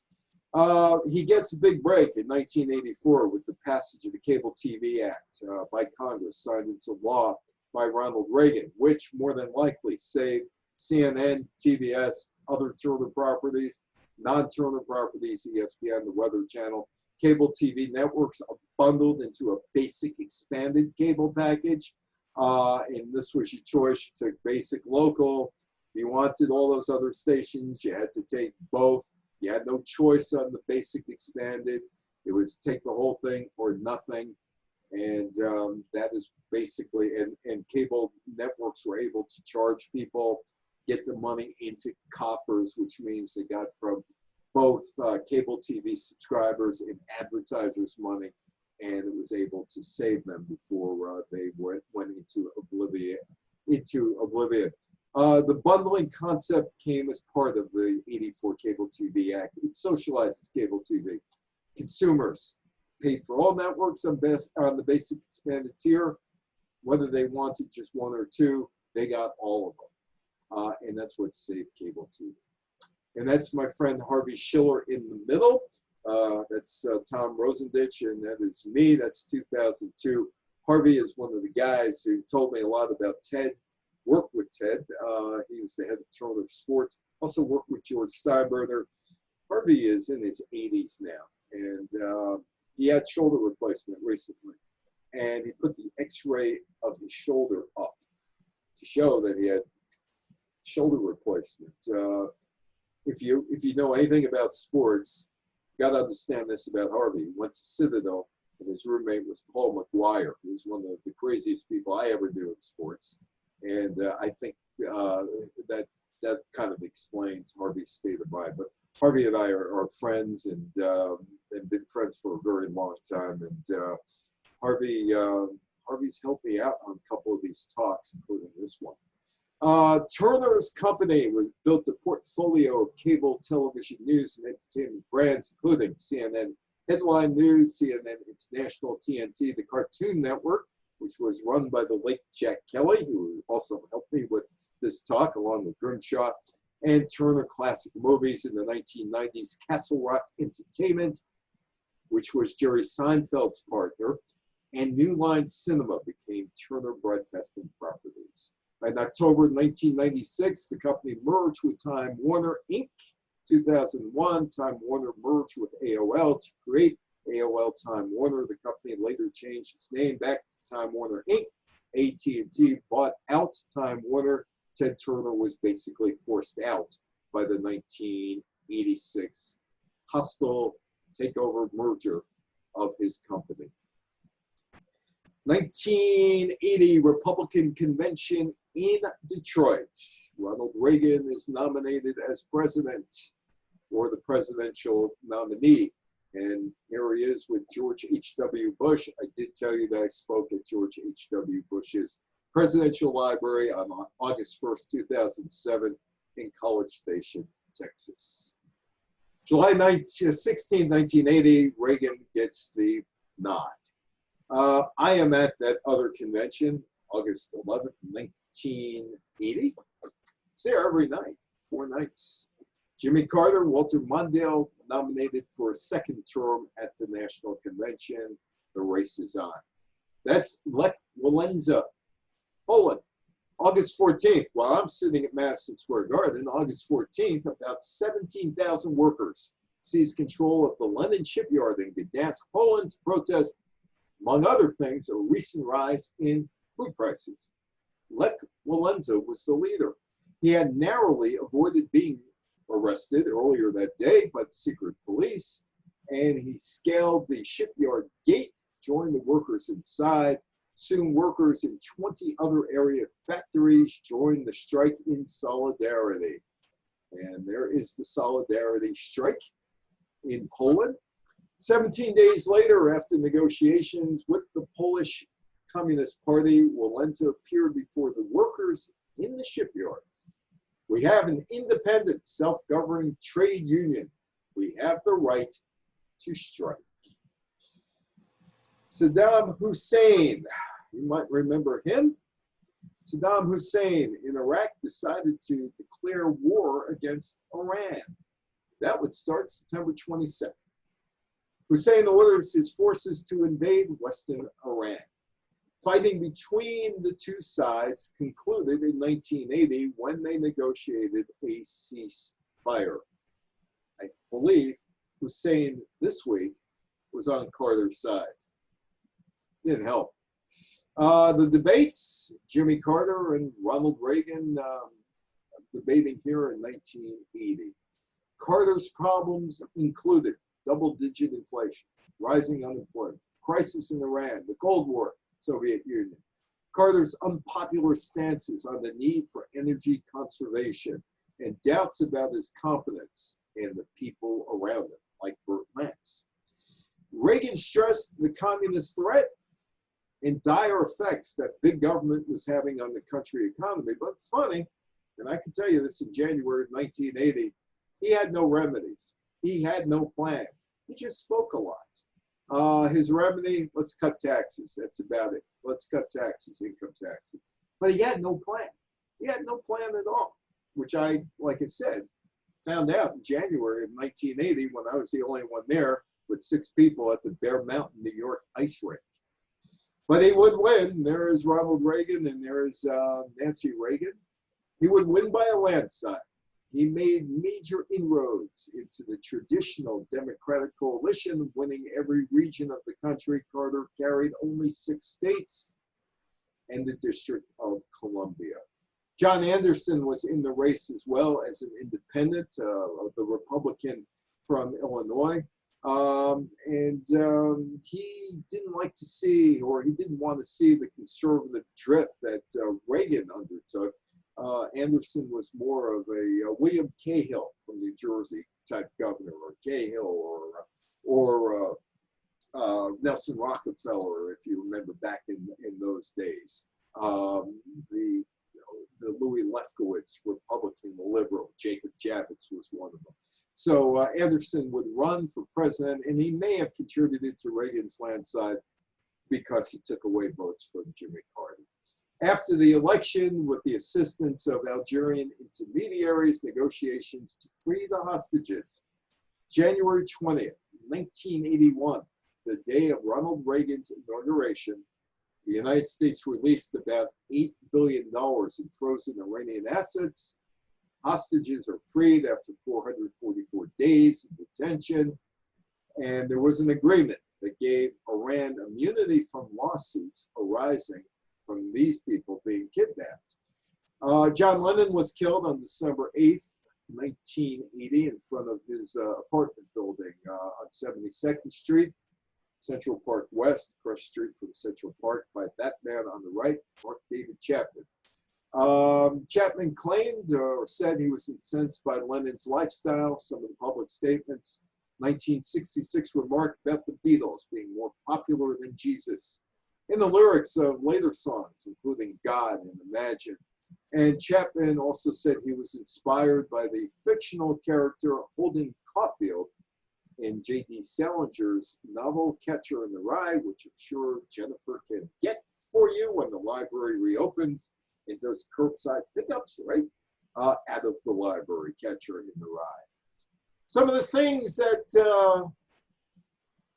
He gets a big break in 1984 with the passage of the Cable TV Act by Congress, signed into law by Ronald Reagan, which more than likely saved CNN, TBS, other Turner properties, non-Turner properties, ESPN, the Weather Channel, cable TV networks are bundled into a basic expanded cable package. And this was your choice. You took basic local. If you wanted all those other stations, you had to take both. You had no choice on the basic expanded. It was take the whole thing or nothing. And that is basically, and cable networks were able to charge people, get the money into coffers, which means they got from both cable TV subscribers and advertisers money, and it was able to save them before they went into oblivion. The bundling concept came as part of the '84 Cable TV Act. It socializes cable TV. Consumers paid for all networks on the basic expanded tier. Whether they wanted just one or two, they got all of them. And that's what saved cable TV. And that's my friend Harvey Schiller in the middle. That's Tom Rosendich, and that is me. That's 2002. Harvey is one of the guys who told me a lot about Ted, worked with Ted. He was the head of Turner Sports. Also worked with George Steinbrenner. Harvey is in his 80s now, and he had shoulder replacement recently. And he put the x-ray of his shoulder up to show that he had shoulder replacement. If you know anything about sports, you got to understand this about Harvey. He went to Citadel, and his roommate was Paul McGuire, who was one of the craziest people I ever knew in sports. And I think that kind of explains Harvey's state of mind. But Harvey and I are friends and been friends for a very long time. And Harvey's helped me out on a couple of these talks, including this one. Turner's company built a portfolio of cable television news and entertainment brands, including CNN Headline News, CNN International, TNT, the Cartoon Network, which was run by the late Jack Kelly, who also helped me with this talk, along with Grimshaw, and Turner Classic Movies in the 1990s, Castle Rock Entertainment, which was Jerry Seinfeld's partner, and New Line Cinema became Turner Broadcasting Properties. In October 1996, the company merged with Time Warner Inc. 2001, Time Warner merged with AOL to create AOL Time Warner. The company later changed its name back to Time Warner Inc. AT&T bought out Time Warner. Ted Turner was basically forced out by the 1986 hostile takeover merger of his company. 1980 Republican Convention in Detroit. Ronald Reagan is nominated as president, or the presidential nominee. And here he is with George H.W. Bush. I did tell you that I spoke at George H.W. Bush's Presidential Library on August 1st, 2007 in College Station, Texas. July 16, 1980, Reagan gets the nod. I am at that other convention, August 11th, 1980. It's there every night, 4 nights. Jimmy Carter, Walter Mondale nominated for a second term at the National Convention. The race is on. That's Lech Walesa, Poland. August 14th, while I'm sitting at Madison Square Garden, August 14th, about 17,000 workers seized control of the London shipyard in Gdansk, Poland, to protest, among other things, a recent rise in food prices. Lech Walesa was the leader. He had narrowly avoided being arrested earlier that day by secret police, and he scaled the shipyard gate, joined the workers inside. Soon workers in 20 other area factories joined the strike in solidarity. And there is the solidarity strike in Poland. 17 days later, after negotiations with the Polish Communist Party, Walesa appeared before the workers in the shipyards. We have an independent, self-governing trade union. We have the right to strike. Saddam Hussein, you might remember him. Saddam Hussein in Iraq decided to declare war against Iran. That would start September 22nd. Hussein orders his forces to invade western Iran. Fighting between the two sides concluded in 1980 when they negotiated a ceasefire. I believe Hussein this week was on Carter's side. Didn't help. The debates, Jimmy Carter and Ronald Reagan debating here in 1980. Carter's problems included double-digit inflation, rising unemployment, crisis in Iran, the Cold War, Soviet Union. Carter's unpopular stances on the need for energy conservation and doubts about his competence and the people around him, like Burt Lance. Reagan stressed the communist threat and dire effects that big government was having on the country economy. But funny, and I can tell you this in January of 1980, he had no remedies. He had no plan. He just spoke a lot. His remedy, let's cut taxes. That's about it. Let's cut taxes, income taxes. But he had no plan. He had no plan at all, which I, like I said, found out in January of 1980 when I was the only one there with 6 people at the Bear Mountain, New York ice rink. But he would win. There is Ronald Reagan and there is Nancy Reagan. He would win by a landslide. He made major inroads into the traditional Democratic coalition, winning every region of the country. Carter carried only 6 states and the District of Columbia. John Anderson was in the race as well as an independent, the Republican from Illinois. He didn't like to see, or he didn't want to see, the conservative drift that Reagan undertook. Anderson was more of a William Cahill from New Jersey type governor, or Cahill, or Nelson Rockefeller, if you remember back in those days. The Louis Lefkowitz, Republican liberal. Jacob Javits was one of them. So Anderson would run for president, and he may have contributed to Reagan's landslide because he took away votes from Jimmy Carter. After the election, with the assistance of Algerian intermediaries, negotiations to free the hostages. January 20th, 1981, the day of Ronald Reagan's inauguration, the United States released about $8 billion in frozen Iranian assets. Hostages are freed after 444 days in detention. And there was an agreement that gave Iran immunity from lawsuits arising from these people being kidnapped. John Lennon was killed on December 8th, 1980, in front of his apartment building on 72nd Street, Central Park West, across the street from Central Park, by that man on the right, Mark David Chapman. Chapman claimed or said he was incensed by Lennon's lifestyle, some of the public statements. 1966 remark about the Beatles being more popular than Jesus in the lyrics of later songs, including God and Imagine. And Chapman also said he was inspired by the fictional character Holden Caulfield in J.D. Salinger's novel Catcher in the Rye, which I'm sure Jennifer can get for you when the library reopens and does curbside pickups, right? Out of the library, Catcher in the Rye. Some of the things that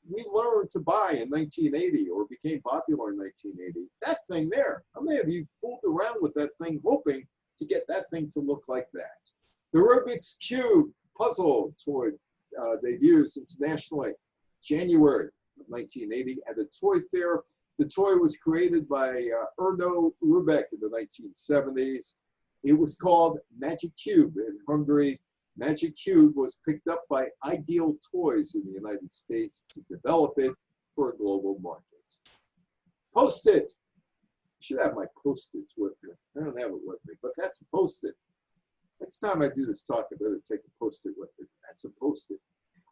we learned to buy in 1980 or became popular in 1980, that thing there. How many of you fooled around with that thing hoping to get that thing to look like that? The Rubik's Cube puzzle toy debuts internationally, January of 1980 at a toy fair. The toy was created by Erno Rubek in the 1970s. It was called Magic Cube in Hungary. Magic Cube was picked up by Ideal Toys in the United States to develop it for a global market. Post-it. I should have my Post-its with me. I don't have it with me, but that's a Post-it. Next time I do this talk, I better take a Post-it with me. That's a Post-it.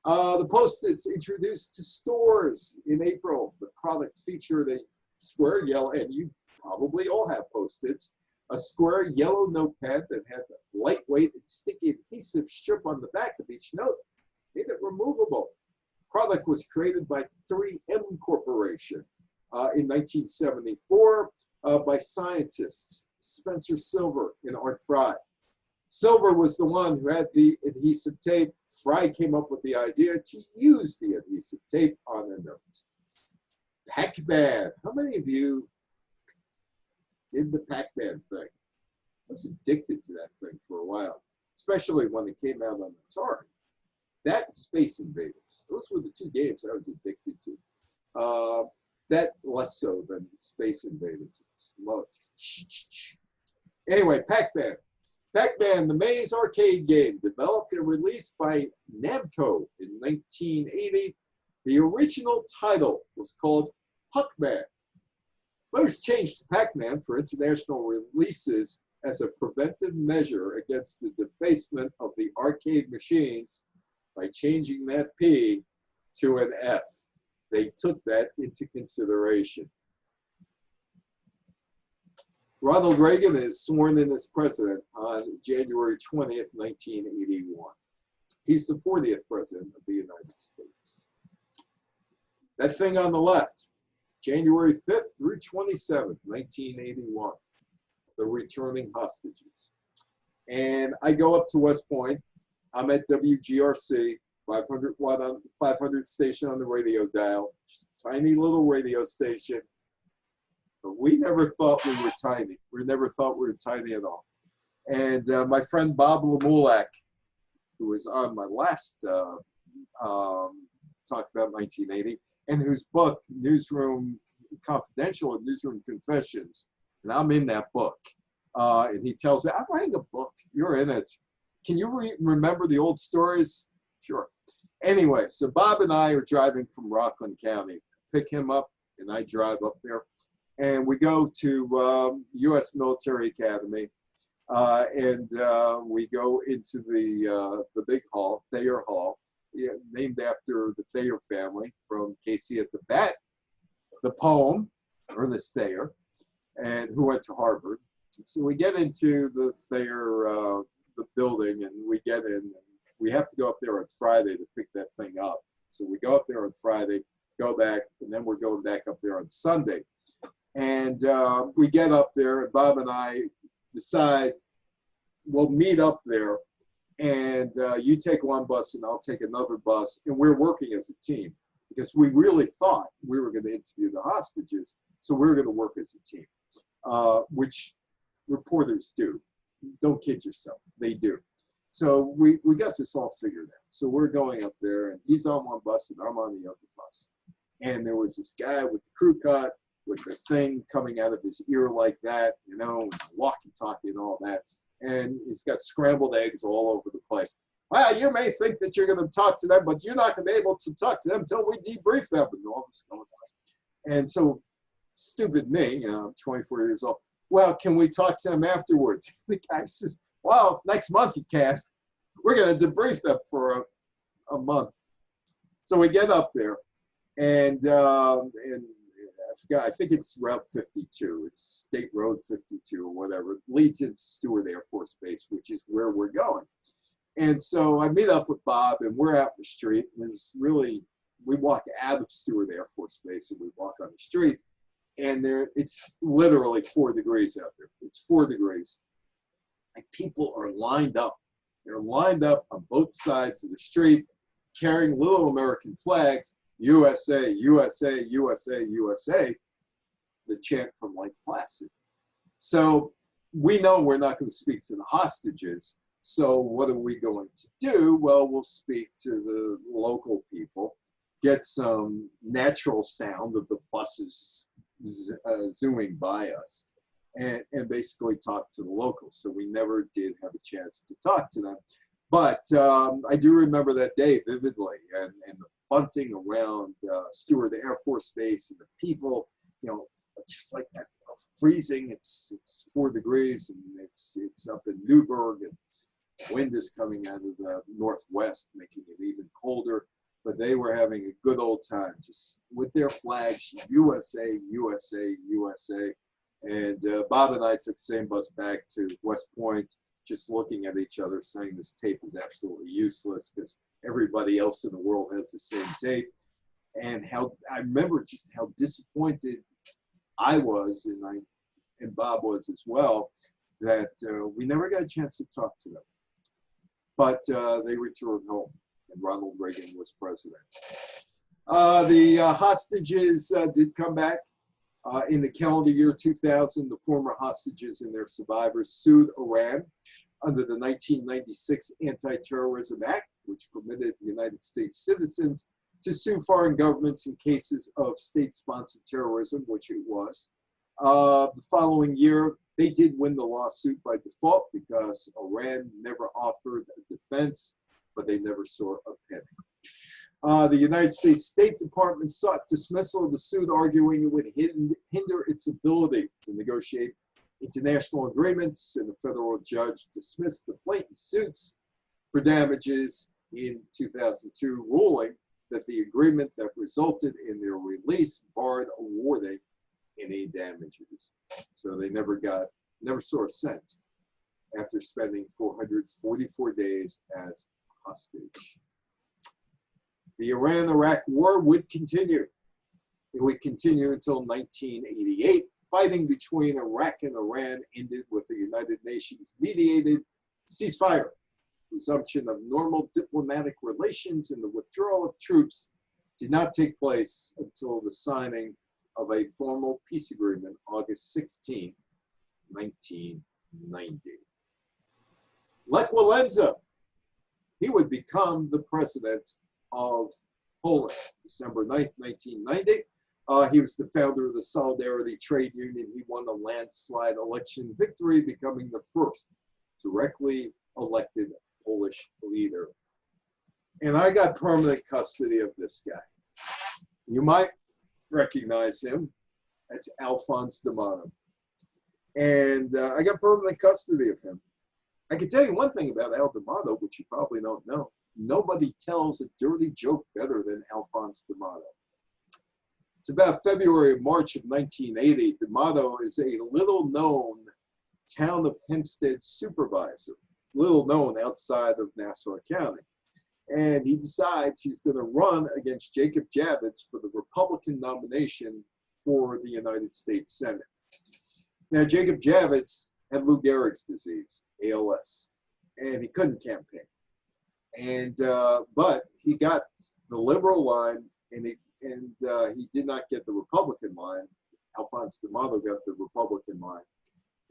The Post-its introduced to stores in April. The product featured a square yellow, and you probably all have Post-its, a square yellow notepad that had a lightweight and sticky adhesive strip on the back of each note, made it removable. Product was created by 3M Corporation in 1974 by scientists Spencer Silver and Art Fry. Silver was the one who had the adhesive tape. Fry came up with the idea to use the adhesive tape on a note. Pac-Man. How many of you did the Pac-Man thing? I was addicted to that thing for a while, especially when it came out on Atari. That and Space Invaders. Those were the two games I was addicted to. That less so than Space Invaders. Anyway, Pac-Man. Pac-Man, the Maze arcade game, developed and released by Namco in 1980. The original title was called Puck-Man. Most changed to Pac-Man for international releases as a preventive measure against the defacement of the arcade machines by changing that P to an F. They took that into consideration. Ronald Reagan is sworn in as president on January 20th, 1981. He's the 40th president of the United States. That thing on the left, January 5th through 27th, 1981, the returning hostages. And I go up to West Point. I'm at WGRC, 500 station on the radio dial, tiny little radio station. But we never thought we were tiny. We never thought we were tiny at all. And my friend Bob Lemulak, who was on my last talk about 1980, and whose book, Newsroom Confidential and Newsroom Confessions, and I'm in that book. And he tells me, I'm writing a book. You're in it. Can you remember the old stories? Sure. Anyway, so Bob and I are driving from Rockland County. Pick him up, and I drive up there. And we go to U.S. Military Academy, and we go into the big hall, Thayer Hall, named after the Thayer family from Casey at the Bat, the poem, Ernest Thayer, and who went to Harvard. So we get into the Thayer, the building, and we get in. And we have to go up there on Friday to pick that thing up. So we go up there on Friday, go back, and then we're going back up there on Sunday. And we get up there, and Bob and I decide we'll meet up there, and you take one bus and I'll take another bus, and we're working as a team because we really thought we were going to interview the hostages, so we were going to work as a team, which reporters do. Don't kid yourself, they do. So we got this all figured out. So we're going up there, and he's on one bus and I'm on the other bus. And there was this guy with the crew cut, with the thing coming out of his ear like that, you know, and walkie-talkie and all that. And he's got scrambled eggs all over the place. Well, you may think that you're going to talk to them, but you're not going to be able to talk to them until we debrief them and all this going on. And so, stupid me, you know, I'm 24 years old. Well, can we talk to them afterwards? The guy says, well, next month you can. We're going to debrief them for a month. So we get up there, and I forgot, I think it's Route 52. It's State Road 52 or whatever. It leads into Stewart Air Force Base, which is where we're going. And so I meet up with Bob, and we're out in the street. And there's really, we walk out of Stewart Air Force Base, and we walk on the street. And it's literally 4 degrees out there. It's 4 degrees. And people are lined up. They're lined up on both sides of the street, carrying little American flags. USA, USA, USA, USA, the chant from Lake Placid. So we know we're not going to speak to the hostages. So what are we going to do? Well, we'll speak to the local people, get some natural sound of the buses zooming by us, and basically talk to the locals. So we never did have a chance to talk to them. But I do remember that day vividly, and the bunting around Stewart Air Force Base, and the people, you know, just like that, freezing. It's 4 degrees, and it's up in Newburgh, and wind is coming out of the northwest, making it even colder. But they were having a good old time, just with their flags, USA, USA, USA. And Bob and I took the same bus back to West Point, just looking at each other, saying this tape is absolutely useless because everybody else in the world has the same tape. And how I remember just how disappointed I was, and Bob was as well, that we never got a chance to talk to them. But they returned home, and Ronald Reagan was president. The hostages did come back. In the calendar year 2000, the former hostages and their survivors sued Iran under the 1996 Anti-Terrorism Act, which permitted the United States citizens to sue foreign governments in cases of state-sponsored terrorism, which it was. The following year, they did win the lawsuit by default because Iran never offered a defense, but they never saw a penny. The United States State Department sought dismissal of the suit, arguing it would hinder its ability to negotiate international agreements, and the federal judge dismissed the plaintiff suits for damages in 2002, ruling that the agreement that resulted in their release barred awarding any damages. So they never saw a cent after spending 444 days as hostage. The Iran-Iraq War would continue. It would continue until 1988. Fighting between Iraq and Iran ended with a United Nations mediated ceasefire, resumption of normal diplomatic relations, and the withdrawal of troops did not take place until the signing of a formal peace agreement August 16, 1990. Lech Walesa, he would become the president of Poland, December 9th, 1990. He was the founder of the Solidarity Trade Union. He won a landslide election victory, becoming the first directly elected Polish leader. And I got permanent custody of this guy. You might recognize him. That's Alphonse D'Amato. And I got permanent custody of him. I can tell you one thing about Al D'Amato, which you probably don't know. Nobody tells a dirty joke better than Alphonse D'Amato. It's about February or March of 1980. D'Amato is a little known town of Hempstead supervisor, little known outside of Nassau County. And he decides he's going to run against Jacob Javits for the Republican nomination for the United States Senate. Now, Jacob Javits had Lou Gehrig's disease, ALS, and he couldn't campaign. And but he got the liberal line, and he did not get the Republican line. Alphonse D'Amato got the Republican line.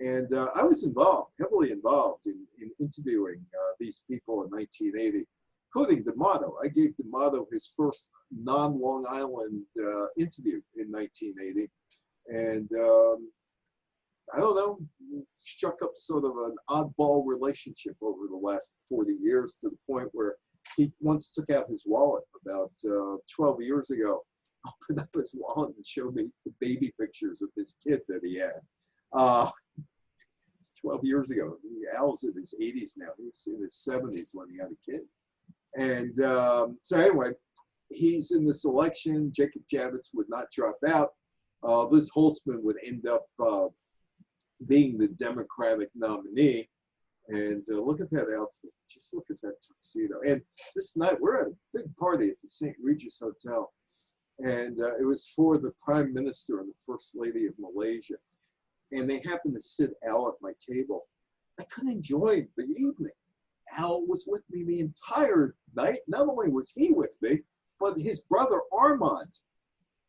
And I was involved, heavily involved in interviewing these people in 1980, including D'Amato. I gave D'Amato his first non-Long Island interview in 1980. And I don't know, struck up sort of an oddball relationship over the last 40 years, to the point where he once took out his wallet about 12 years ago, opened up his wallet and showed me the baby pictures of his kid that he had. 12 years ago. Al's in his 80s now. He was in his 70s when he had a kid. And so anyway, he's in this election. Jacob Javits would not drop out. Liz Holtzman would end up being the Democratic nominee. And look at that outfit. Just look at that tuxedo. And this night, we're at a big party at the St. Regis Hotel. And it was for the Prime Minister and the First Lady of Malaysia. And they happened to sit Al at my table. I couldn't enjoy the evening. Al was with me the entire night. Not only was he with me, but his brother Armand,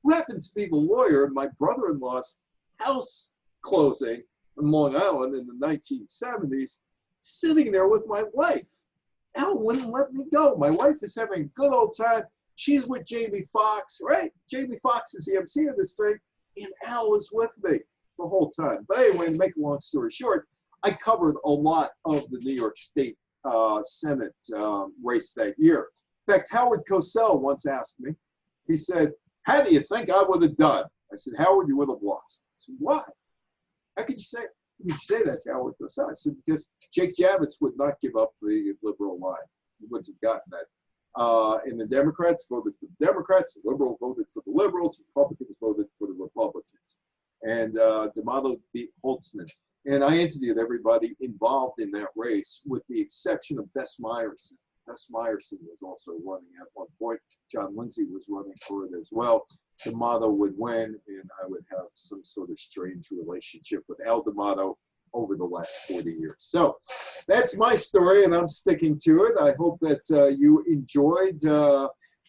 who happened to be the lawyer in my brother-in-law's house closing in Long Island in the 1970s, sitting there with my wife. Al wouldn't let me go. My wife is having a good old time. She's with Jamie Foxx, right? Jamie Foxx is the MC of this thing, and Al is with me the whole time. But anyway, to make a long story short, I covered a lot of the New York State Senate race that year. In fact, Howard Cosell once asked me, he said, "How do you think I would have done?" I said, "Howard, you would have lost." I said, "Why? How could you say that to Howard Cosell?" I said, "Because Jake Javits would not give up the liberal line. He wouldn't have gotten that. And the Democrats voted for the Democrats, the liberal voted for the liberals, the Republicans voted for the Republicans." And D'Amato beat Holtzman. And I interviewed everybody involved in that race, with the exception of Bess Meyerson. Bess Meyerson was also running at one point. John Lindsay was running for it as well. D'Amato would win, and I would have some sort of strange relationship with Al D'Amato over the last 40 years. So that's my story, and I'm sticking to it. I hope that you enjoyed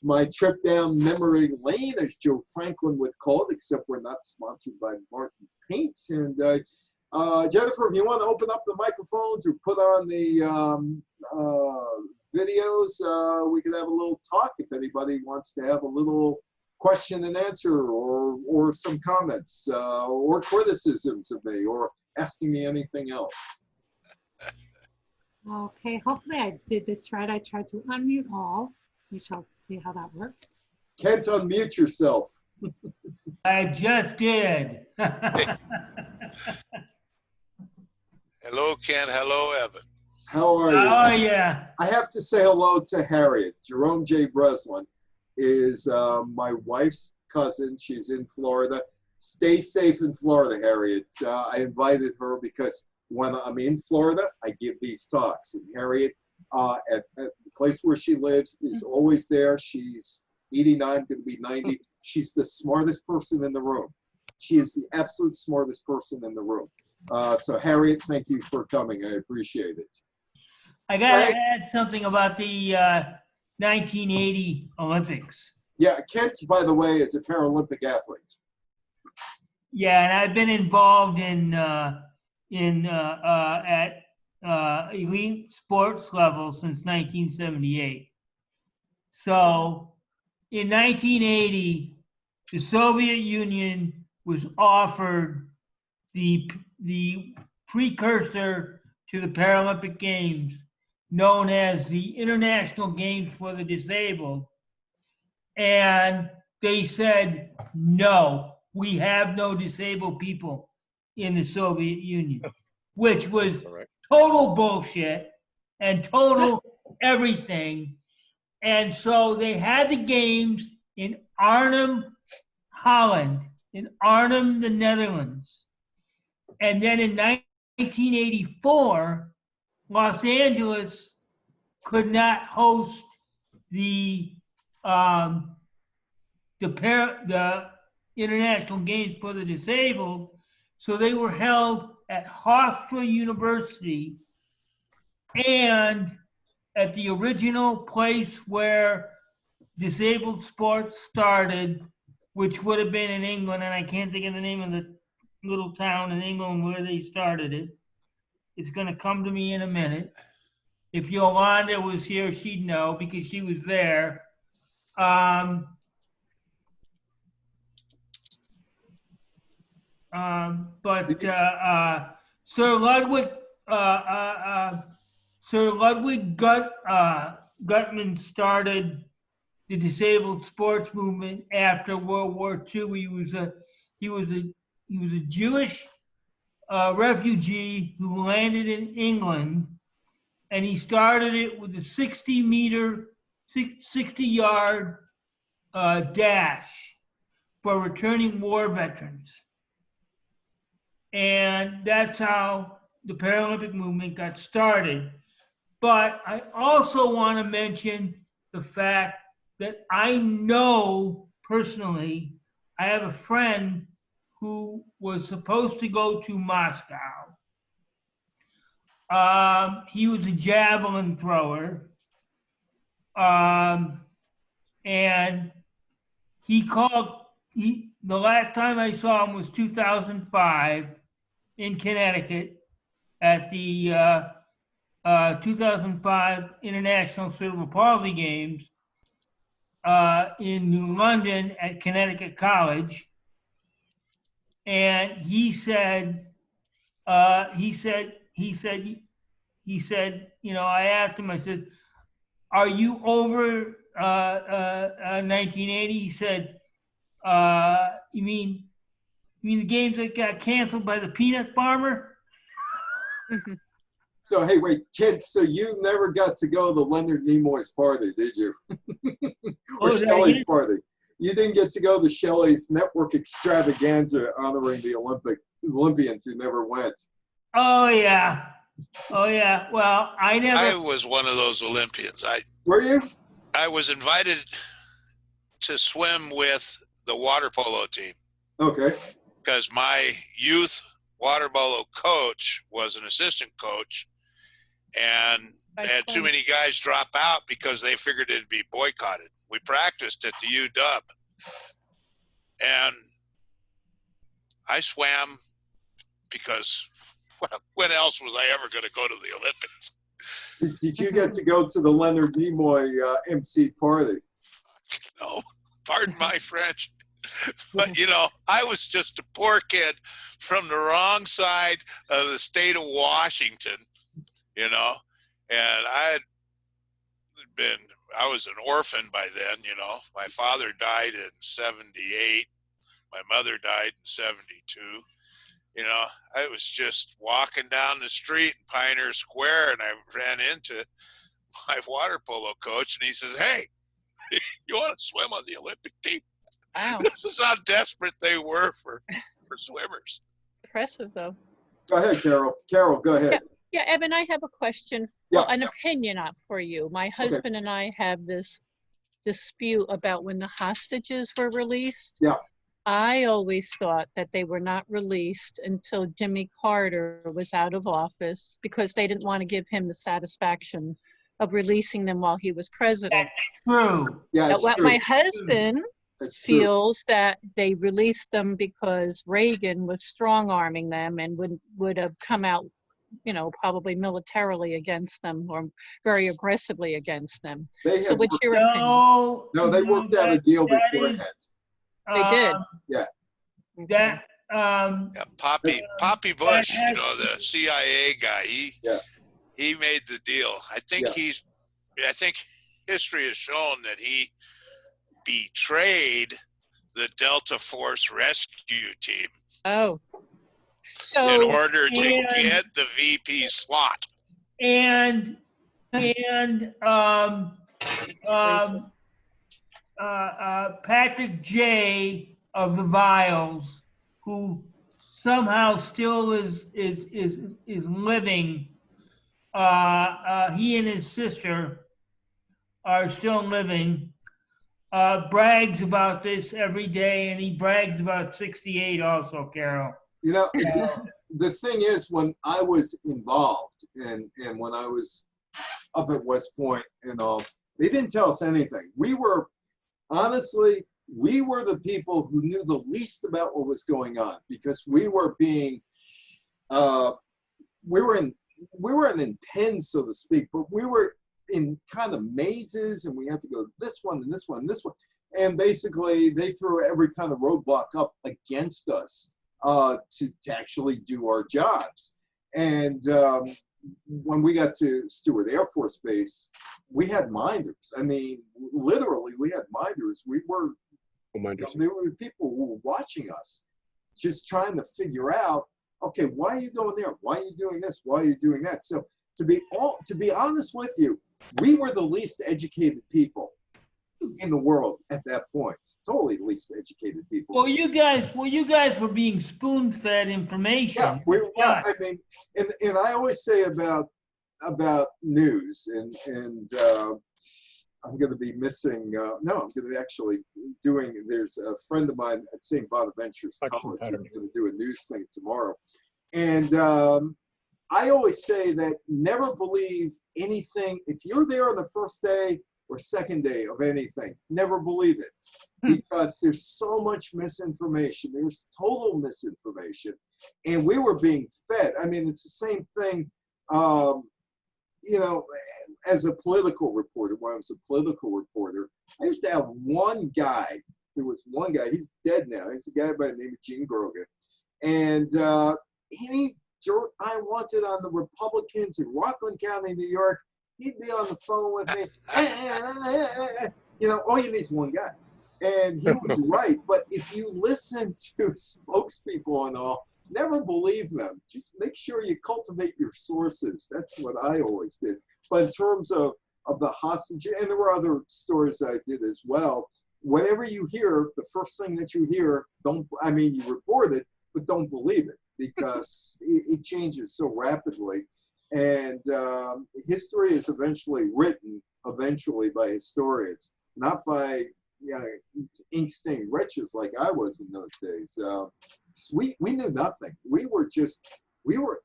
my trip down memory lane, as Joe Franklin would call it, except we're not sponsored by Martin Paints. And Jennifer, if you want to open up the microphones or put on the videos, we could have a little talk if anybody wants to have a little question and answer, or some comments, or criticisms of me, or asking me anything else. Okay, hopefully I did this right. I tried to unmute all. We shall see how that works. Can't unmute yourself. I just did. Hello, Ken. Hello, Evan. How are you? Oh, yeah. I have to say hello to Harriet. Jerome J. Breslin is my wife's cousin. She's in Florida. Stay safe in Florida, Harriet. I invited her because when I'm in Florida, I give these talks. And Harriet, at the place where she lives, is always there. She's 89, going to be 90. She's the smartest person in the room. She is the absolute smartest person in the room. So Harriet, thank you for coming. I appreciate it. I got to add something about the 1980 Olympics. Yeah, Kent, by the way, is a Paralympic athlete. Yeah, and I've been involved in at elite sports level since 1978. So in 1980, the Soviet Union was offered the precursor to the Paralympic Games, known as the International Games for the Disabled. And they said, no, we have no disabled people in the Soviet Union, which was total bullshit and total everything. And so they had the games in Arnhem, Holland, in Arnhem, the Netherlands. And then in 1984, Los Angeles could not host the the international games for the disabled, so they were held at Hofstra University and at the original place where disabled sports started, which would have been in England, and I can't think of the name of the little town in England where they started it. It's going to come to me in a minute. If Yolanda was here, she'd know because she was there. But Sir Ludwig Gutman started the disabled sports movement after World War II. He was a Jewish refugee who landed in England, and he started it with a 60-yard dash for returning war veterans. And that's how the Paralympic movement got started. But I also want to mention the fact that I know personally, I have a friend who was supposed to go to Moscow. He was a javelin thrower. And he called, the last time I saw him was 2005 in Connecticut at the 2005 International Cerebral Palsy Games in New London at Connecticut College. And he said, you know, I asked him, I said, are you over 1980? He said, you mean the games that got canceled by the peanut farmer? So, hey, wait, kids, so you never got to go to Leonard Nimoy's party, did you? Or Shelley's party. You didn't get to go to Shelley's network extravaganza honoring the Olympians who never went. Oh, yeah. Oh, yeah. Well, I was one of those Olympians. Were you? I was invited to swim with the water polo team. Okay. Because my youth water polo coach was an assistant coach, and they had too many guys drop out because they figured it'd be boycotted. We practiced at the UW, and I swam because when else was I ever going to go to the Olympics? Did you get to go to the Leonard Nimoy MC party? No, pardon my French. But, you know, I was just a poor kid from the wrong side of the state of Washington, you know, and I was an orphan by then, you know. My father died in 78. My mother died in 72. You know, I was just walking down the street in Pioneer Square, and I ran into my water polo coach, and he says, "Hey, you want to swim on the Olympic team?" Wow. This is how desperate they were for swimmers. Impressive, though. Go ahead, Carol. Carol, go ahead. Yeah, Evan, I have a question, an opinion for you. My husband and I have this dispute about when the hostages were released. Yeah. I always thought that they were not released until Jimmy Carter was out of office because they didn't want to give him the satisfaction of releasing them while he was president. That's true. Yeah, What true. my husband feels that they released them because Reagan was strong-arming them and would have come out, you know, probably militarily against them or very aggressively against them. So what's your opinion? No, they worked out a deal beforehand. They did. Yeah. That Poppy Bush, you know, the CIA guy, he made the deal. I think history has shown that he betrayed the Delta Force rescue team. Oh. So in order to get the VP slot. And Patrick J. of the Vials, who somehow still is living. He and his sister are still living. Brags about this every day, and he brags about 68 also, Carol. You know, the thing is, when I was involved and when I was up at West Point and all, they didn't tell us anything. We were, honestly, we were the people who knew the least about what was going on, because we were being, we were in pens, so to speak, but we were in kind of mazes, and we had to go this one and this one and this one. And basically, they threw every kind of roadblock up against us to actually do our jobs. And when we got to Stewart Air Force Base, we had minders. I mean, literally, we had minders. We were, there were people who were watching us, just trying to figure out, okay, why are you going there? Why are you doing this? Why are you doing that? So to be honest with you, we were the least educated people in the world at that point. Totally least educated people. Well, you guys were being spoon-fed information. Yeah, I mean, and I always say about news, and I'm going to be missing. No, I'm going to be actually doing. There's a friend of mine at St. Bonaventure's College. I'm going to do a news thing tomorrow, and I always say that never believe anything. If you're there on the first day or second day of anything, never believe it, because there's so much misinformation. There's total misinformation, and we were being fed. I mean, it's the same thing. You know, as a political reporter, when I was a political reporter, I used to have one guy. There was one guy. He's dead now. He's a guy by the name of Gene Grogan, and any dirt I wanted on the Republicans in Rockland County, New York, he'd be on the phone with me. You know, all you need is one guy. And he was right. But if you listen to spokespeople and all, never believe them. Just make sure you cultivate your sources. That's what I always did. But in terms of the hostage, and there were other stories I did as well, whatever you hear, the first thing that you hear, you report it, but don't believe it, because it changes so rapidly. And history is eventually written by historians, not by ink-stained wretches like I was in those days. We knew nothing. We were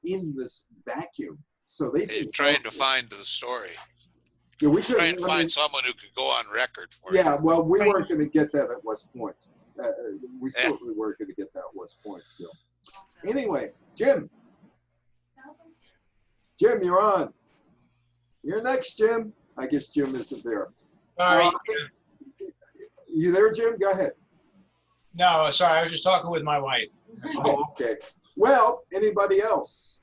in this vacuum. So they trying to find the story. Yeah, we trying to find someone who could go on record for it. Yeah, well, we weren't going to get that at West Point. We certainly weren't going to get that at West Point. So anyway, Jim, you're on. You're next, Jim. I guess Jim isn't there. Sorry. You there, Jim? Go ahead. No, sorry. I was just talking with my wife. Oh, okay. Well, anybody else?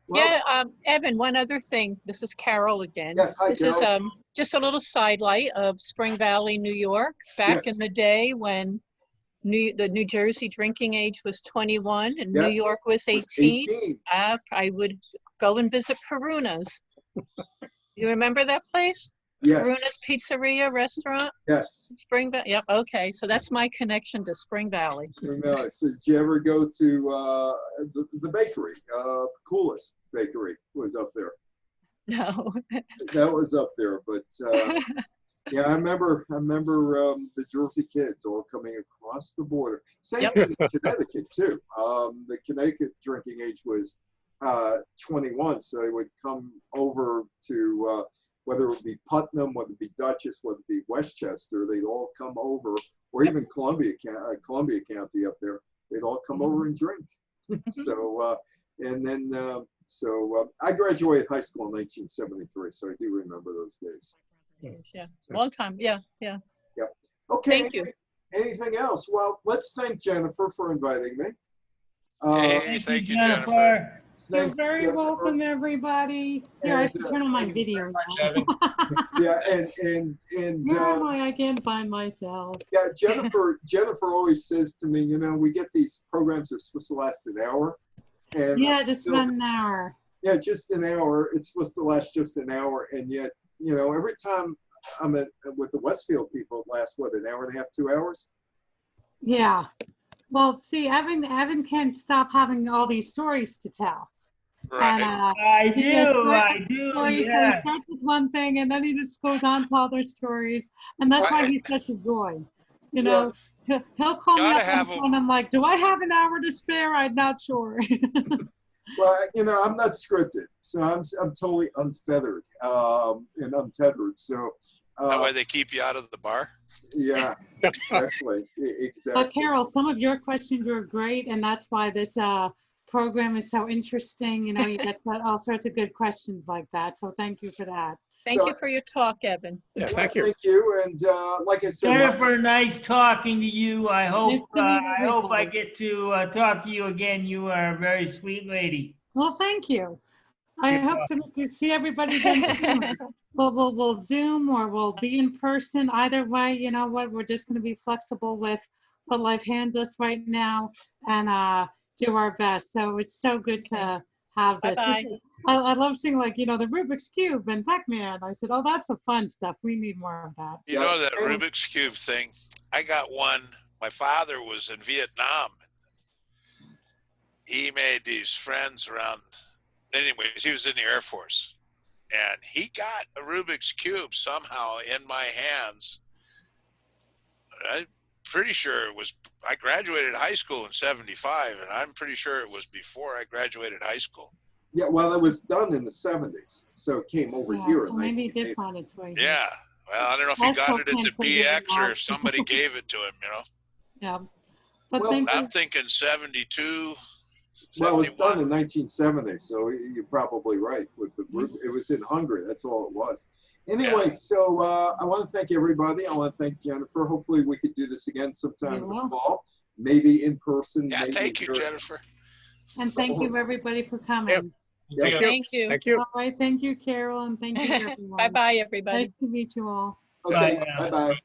Well, Yeah, Evan, one other thing. This is Carol again. Yes, hi, This Carol. is just a little sidelight of Spring Valley, New York, back in the day when the New Jersey drinking age was 21 and New Yes, York was it was 18. 18. I would go and visit Peruna's. You remember that place? Yes. Peruna's Pizzeria Restaurant? Yes. Spring Valley. Yep. Okay. So that's my connection to Spring Valley. So did you ever go to the bakery? Coolest Bakery was up there. No. That was up there, but yeah, I remember the Jersey kids all coming across the border. Same thing in Connecticut too. The Connecticut drinking age was 21, so they would come over to whether it would be Putnam, whether it be Dutchess, whether it be Westchester, they'd all come over, or even Columbia County up there. They'd all come over and drink. So and then I graduated high school in 1973, so I do remember those days. Yeah. Long time. Yeah. Yeah. Yep. Okay. Thank you. Anything else? Well, let's thank Jennifer for inviting me. Hey, thank you, Jennifer. You're Thanks, very Jennifer. welcome, everybody. Here, I And, can turn on my video now. Yeah, and Where am I? I can't find myself. yeah, Jennifer always says to me, you know, we get these programs that are supposed to last an hour. And Yeah, just about an hour. yeah, just an hour. It's supposed to last just an hour, and yet, you know, every time I'm with the Westfield people, it lasts what, an hour and a half, 2 hours? Yeah. Well, see, Evan can't stop having all these stories to tell. Right. And I he gets do, great I do, stories, so he yeah. starts with one thing and then he just goes on to other stories, and that's why Right. he's such a joy. You Yeah. know, he'll call me Gotta up on the have 'em. phone. I'm like, do I have an hour to spare? I'm not sure. Well, you know, I'm not scripted, so I'm totally unfeathered and untethered. So That way they keep you out of the bar. yeah, exactly, But exactly. Carol, some of your questions were great, and that's why this program is so interesting. You know, you get all sorts of good questions like that. So thank you for that. Thank So- you for your talk, Evan. Yeah, thank you. Thank you. And like I said, Jennifer, nice talking to you. I hope, to meet I hope I everybody. get to talk to you again. You are a very sweet lady. Well, thank you. I You're hope to see everybody again soon. We'll Zoom or we'll be in person. Either way, you know what? We're just going to be flexible with what life hands us right now and do our best. So it's so good to have this. Bye-bye. I love seeing, like, you know, the Rubik's Cube and Pac-Man. I said, oh, that's the fun stuff. We need more of that. You Yeah. know that Rubik's Cube thing? I got one. My father was in Vietnam. He made these friends around. Anyways, he was in the Air Force. And he got a Rubik's Cube somehow in my hands. I'm pretty sure it was, I graduated high school in 75, and I'm pretty sure it was before I graduated high school. yeah, well, it was done in the 70s, so it came over Yeah, here so in maybe he 1980. did find its way. here. Yeah. Well, I don't know if he I got still it at the can't figure it BX or out. if somebody gave it to him, you know. Yeah. But Well, thank you. I'm thinking 72, Well, it was done 71. in 1970, so you're probably right. With the it was in Hungary. That's all it was. Anyway, so I want to thank everybody. I want to thank Jennifer. Hopefully, we could do this again sometime We in the will. fall, maybe in person. Yeah, maybe thank you, here. Jennifer. And thank you, everybody, for coming. Yeah. Thank you. Thank you. Thank you. All right. Thank you, Carol, and thank you, everyone. Bye-bye, everybody. Nice to meet you all. Okay, Bye now. bye-bye.